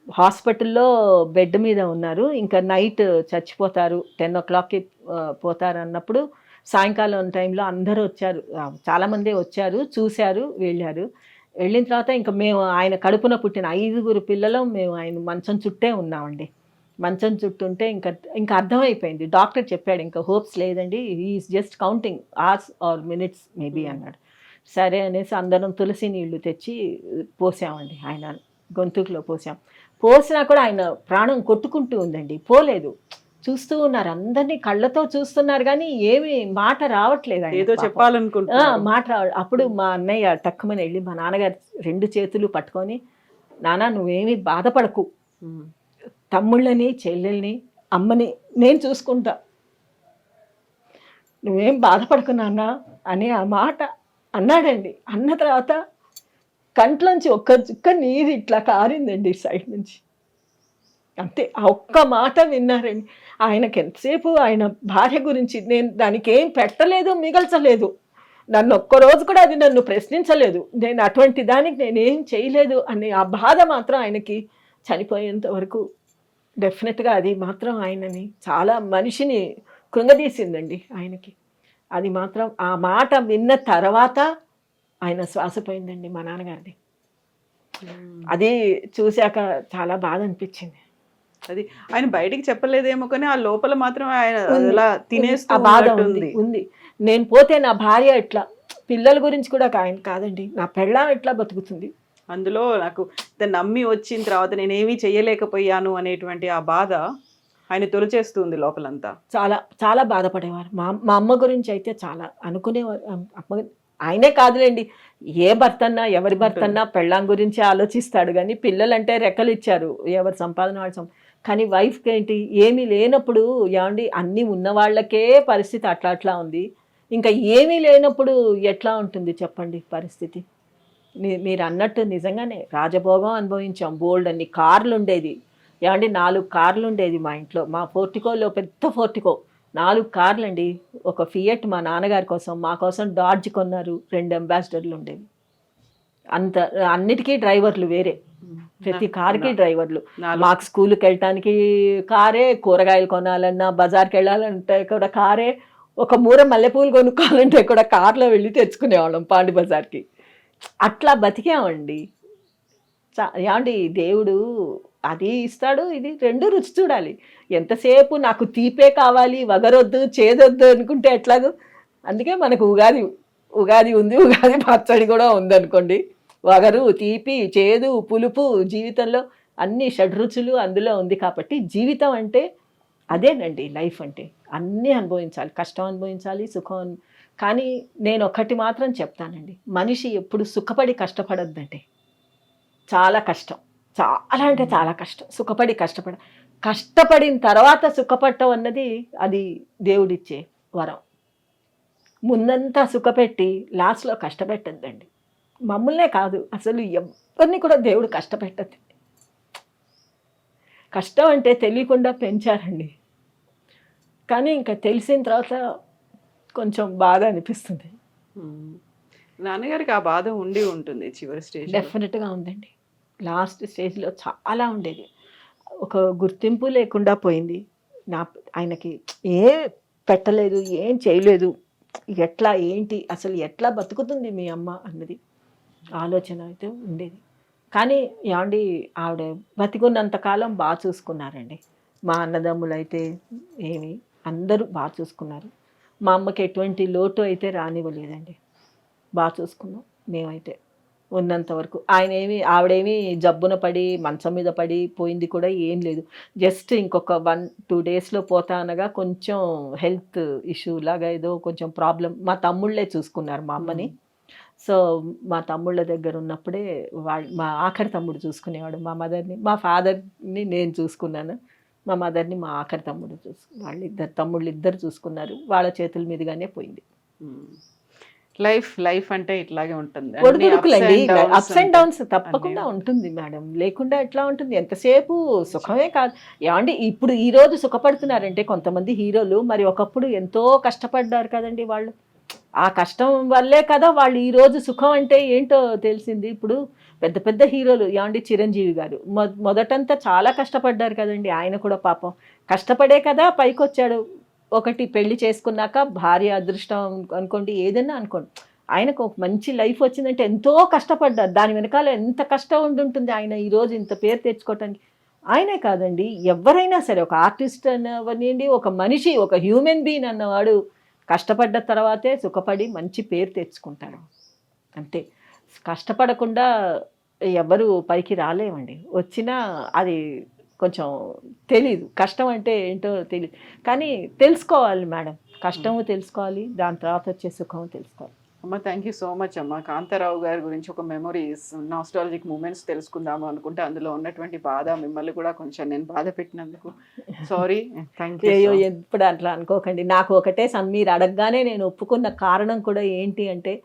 హాస్పిటల్లో బెడ్ మీద ఉన్నారు, ఇంకా నైట్ చచ్చిపోతారు, 10 o'clockకి పోతారు అన్నప్పుడు సాయంకాలం టైంలో అందరూ వచ్చారు, చాలామంది వచ్చారు, చూశారు, వెళ్ళారు. వెళ్ళిన తర్వాత ఇంకా మేము ఆయన కడుపున పుట్టిన 5 పిల్లలు మేము ఆయన మంచం చుట్టే ఉన్నామండి. మంచం చుట్టుంటే ఇంకా అర్థమైపోయింది. డాక్టర్ చెప్పాడు ఇంకా హోప్స్ లేదండి, is just counting hours are minutes maybe అన్నాడు. సరే అనేసి అందరం తులసి నీళ్లు తెచ్చి పోసామండి, ఆయన గొంతుకులో పోసినా కూడా ఆయన ప్రాణం కొట్టుకుంటూ ఉందండి, పోలేదు. చూస్తూ ఉన్నారు, అందరినీ కళ్ళతో చూస్తున్నారు కానీ ఏమి మాట రావట్లేదు. ఏదో చెప్పాలనుకుంటా మాట అప్పుడు మా అన్నయ్య టక్కుమని వెళ్ళి మా నాన్నగారు 2 చేతులు పట్టుకొని, నాన్న నువ్వేమి బాధపడకు, తమ్ముళ్ళని చెల్లెల్ని అమ్మని నేను చూసుకుంటా, నువ్వేం బాధపడకు నాన్న అని ఆ మాట అన్నాడండి. అన్న తర్వాత కంట్లోంచి ఒక్క చుక్క నీరు ఇట్లా కారిందండి సైడ్ నుంచి, అంతే. ఆ ఒక్క మాట విన్నారండి. ఆయనకి ఎంతసేపు ఆయన భార్య గురించి నేను దానికి ఏం పెట్టలేదు, మిగల్చలేదు, నన్ను ఒక్కరోజు కూడా అది నన్ను ప్రశ్నించలేదు, నేను అటువంటి దానికి నేనేం చేయలేదు అని ఆ బాధ మాత్రం ఆయనకి చనిపోయేంత వరకు డెఫినెట్గా అది మాత్రం ఆయనని చాలా మనిషిని కృంగదీసిందండి ఆయనకి. అది మాత్రం ఆ మాట విన్న తర్వాత ఆయన శ్వాస పోయిందండి మా నాన్నగారిది. అది చూశాక చాలా బాధ అనిపించింది. అది ఆయన బయటికి చెప్పలేదేమో కానీ ఆ లోపల మాత్రం ఆయన అలా తినేస్తూ బాధ ఉంది. నేను పోతే నా భార్య ఎట్లా, పిల్లల గురించి కూడా ఆయన కాదండి, నా పెళ్ళాం ఎట్లా బతుకుతుంది, అందులో నాకు నమ్మి వచ్చిన తర్వాత నేనేమీ చెయ్యలేకపోయాను అనేటువంటి ఆ బాధ ఆయన తొలిచేస్తుంది లోపలంతా. చాలా చాలా బాధపడేవారు. మా అమ్మ గురించి అయితే చాలా అనుకునేవారు. అమ్మ ఆయనే కాదులేండి, ఏ భర్త అన్నా ఎవరి భర్త అన్నా పెళ్ళాం గురించి ఆలోచిస్తాడు, కానీ పిల్లలంటే రెక్కలు ఇచ్చారు, ఎవరి సంపాదన వాళ్ళు. కానీ వైఫ్కి ఏంటి, ఏమీ లేనప్పుడు ఏమండి అన్నీ ఉన్న వాళ్ళకే పరిస్థితి అట్లా ఉంది, ఇంకా ఏమీ లేనప్పుడు ఎట్లా ఉంటుంది చెప్పండి పరిస్థితి. మీరు అన్నట్టు నిజంగానే రాజభోగం అనుభవించాం. బోల్డ్ అన్ని కార్లు ఉండేది ఏమండి, 4 కార్లు ఉండేది మా ఇంట్లో. మా పోర్టికోలో పెద్ద పోర్టికో, 4 కార్లు అండి. ఒక ఫియట్ మా నాన్నగారి కోసం, మా కోసం డాడ్జ్ కొన్నారు, 2 అంబాసిడర్లు ఉండేవి. అంత అన్నిటికీ డ్రైవర్లు వేరే, ప్రతి కార్కి డ్రైవర్లు. మాకు స్కూల్కి వెళ్ళటానికి కారే, కూరగాయలు కొనాలన్నా బజార్కి వెళ్ళాలంటే కూడా కారే, ఒక మూర మల్లెపూలు కొనుక్కోవాలంటే కూడా కార్లో వెళ్ళి తెచ్చుకునేవాళ్ళం పాండి బజార్కి. అట్లా బతికామండి. ఏమండి దేవుడు అది ఇస్తాడు, ఇది 2 రుచి చూడాలి. ఎంతసేపు నాకు తీపే కావాలి, వగరొద్దు చేదొద్దు అనుకుంటే ఎట్లాగో. అందుకే మనకు ఉగాది ఉంది, ఉగాది పచ్చడి కూడా ఉందనుకోండి. వగరు, తీపి, చేదు, పులుపు, జీవితంలో అన్ని షడ్రుచులు అందులో ఉంది. కాబట్టి జీవితం అంటే అదేనండి, లైఫ్ అంటే అన్నీ అనుభవించాలి, కష్టం అనుభవించాలి, సుఖం. కానీ నేను ఒక్కటి మాత్రం చెప్తానండి, మనిషి ఎప్పుడు సుఖపడి కష్టపడద్దంటే. చాలా కష్టం, చాలా అంటే చాలా కష్టం. సుఖపడి కష్టపడిన తర్వాత సుఖపడటం అన్నది అది దేవుడిచ్చే వరం. ముందంతా సుఖపెట్టి లాస్ట్లో కష్టపెట్టద్దండి. మమ్మల్నే కాదు, అసలు ఎవరిని కూడా దేవుడు కష్టపెట్టద్దు. కష్టం అంటే తెలియకుండా పెంచారండి, కానీ ఇంకా తెలిసిన తర్వాత కొంచెం బాధ అనిపిస్తుంది. నాన్నగారికి ఆ బాధ ఉండి ఉంటుంది చివరి స్టేజ్. డెఫినెట్గా ఉందండి. లాస్ట్ స్టేజ్లో చాలా ఉండేది. ఒక గుర్తింపు లేకుండా పోయింది. ఆయనకి ఏం పెట్టలేదు, ఏం చేయలేదు, ఎట్లా ఏంటి అసలు ఎట్లా బతుకుతుంది మీ అమ్మ అన్నది ఆలోచన అయితే ఉండేది. కానీ ఏమండి ఆవిడ బతికున్నంతకాలం బాగా చూసుకున్నారండి. మా అన్నదమ్ములు అయితే ఏమి అందరూ బాగా చూసుకున్నారు. మా అమ్మకి ఎటువంటి లోటు అయితే రానివ్వలేదండి, బాగా చూసుకున్నాం మేమైతే ఉన్నంత వరకు. ఆవిడేమి జబ్బున పడి మంచం మీద పడి పోయింది కూడా ఏం లేదు. జస్ట్ ఇంకొక 1-2 డేస్లో పోతా అనగా కొంచెం హెల్త్ ఇష్యూ లాగా ఏదో కొంచెం ప్రాబ్లం. మా తమ్ముళ్ళే చూసుకున్నారు మా అమ్మని. సో మా తమ్ముళ్ళ దగ్గర ఉన్నప్పుడే మా ఆఖరి తమ్ముడు చూసుకునేవాడు మా మదర్ని. మా ఫాదర్ని నేను చూసుకున్నాను, మా మదర్ని మా ఆఖరి తమ్ముడు తమ్ముళ్ళు ఇద్దరు చూసుకున్నారు. వాళ్ళ చేతుల మీదుగానే పోయింది. లైఫ్ అంటే ఇట్లాగే ఉంటుంది, ఒడిదుడుకులండి, అప్స్ అండ్ డౌన్స్ తప్పకుండా ఉంటుంది మేడం. లేకుండా ఎట్లా ఉంటుంది? ఎంతసేపు సుఖమే కాదు. ఏమండి ఇప్పుడు ఈ రోజు సుఖపడుతున్నారంటే కొంతమంది హీరోలు, మరి ఒకప్పుడు ఎంతో కష్టపడ్డారు కదండి వాళ్ళు. ఆ కష్టం వల్లే కదా వాళ్ళు ఈ రోజు సుఖం అంటే ఏంటో తెలిసింది. ఇప్పుడు పెద్ద పెద్ద హీరోలు ఏమండి, చిరంజీవి గారు మొదటంతా చాలా కష్టపడ్డారు కదండి. ఆయన కూడా పాపం కష్టపడే కదా పైకి వచ్చాడు. ఒకటి పెళ్లి చేసుకున్నాక భార్య అదృష్టం అనుకోండి, ఏదన్నా అనుకోండి, ఆయనకు ఒక మంచి లైఫ్ వచ్చిందంటే ఎంతో కష్టపడ్డారు. దాని వెనకాల ఎంత కష్టం ఉండుంటుంది ఆయన ఈరోజు ఇంత పేరు తెచ్చుకోవటానికి. ఆయనే కాదండి, ఎవరైనా సరే, ఒక ఆర్టిస్ట్ అన్నవనివ్వండి, ఒక మనిషి, ఒక హ్యూమన్ బీయింగ్ అన్నవాడు కష్టపడ్డ తర్వాతే సుఖపడి మంచి పేరు తెచ్చుకుంటారు. అంతే, కష్టపడకుండా ఎవరు పైకి రాలేమండి. వచ్చినా అది కొంచెం తెలీదు, కష్టం అంటే ఏంటో తెలియదు. కానీ తెలుసుకోవాలి మేడం, కష్టము తెలుసుకోవాలి, దాని తర్వాత వచ్చే సుఖము తెలుసుకోవాలి. అమ్మ థ్యాంక్ యూ సో మచ్ అమ్మ. కాంతారావు గారి గురించి ఒక మెమరీస్, నాస్టాలజిక్ మూమెంట్స్ తెలుసుకుందాము అనుకుంటే అందులో ఉన్నటువంటి బాధ మిమ్మల్ని కూడా కొంచెం నేను బాధ పెట్టినందుకు సారీ. Thank you. ఎప్పుడు అట్లా అనుకోకండి. నాకు ఒకటే మీరు అడగగానే నేను ఒప్పుకున్న కారణం కూడా ఏంటి అంటే,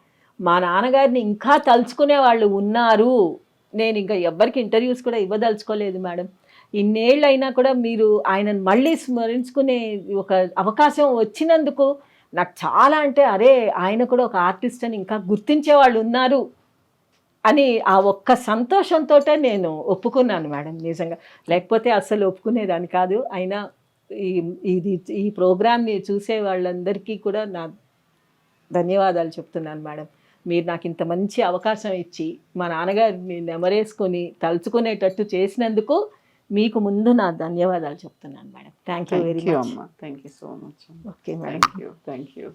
మా నాన్నగారిని ఇంకా తలుచుకునే వాళ్ళు ఉన్నారు. నేను ఇంకా ఎవ్వరికి ఇంటర్వ్యూస్ కూడా ఇవ్వదలుచుకోలేదు మేడం. ఇన్నేళ్ళు అయినా కూడా మీరు ఆయనను మళ్ళీ స్మరించుకునే ఒక అవకాశం వచ్చినందుకు నాకు చాలా అంటే, అరే ఆయన కూడా ఒక ఆర్టిస్ట్ అని ఇంకా గుర్తించే వాళ్ళు ఉన్నారు అని ఆ ఒక్క సంతోషంతో నేను ఒప్పుకున్నాను మేడం నిజంగా. లేకపోతే అస్సలు ఒప్పుకునేదాన్ని కాదు. అయినా ఈ ప్రోగ్రామ్ని చూసే వాళ్ళందరికీ కూడా నా ధన్యవాదాలు చెప్తున్నాను మేడం. మీరు నాకు ఇంత మంచి అవకాశం ఇచ్చి మా నాన్నగారిని నెమరేసుకొని తలుచుకునేటట్టు చేసినందుకు మీకు ముందు నా ధన్యవాదాలు చెప్తున్నాను madam. Thank you very much. Thank you so much. Okay madam. Thank you.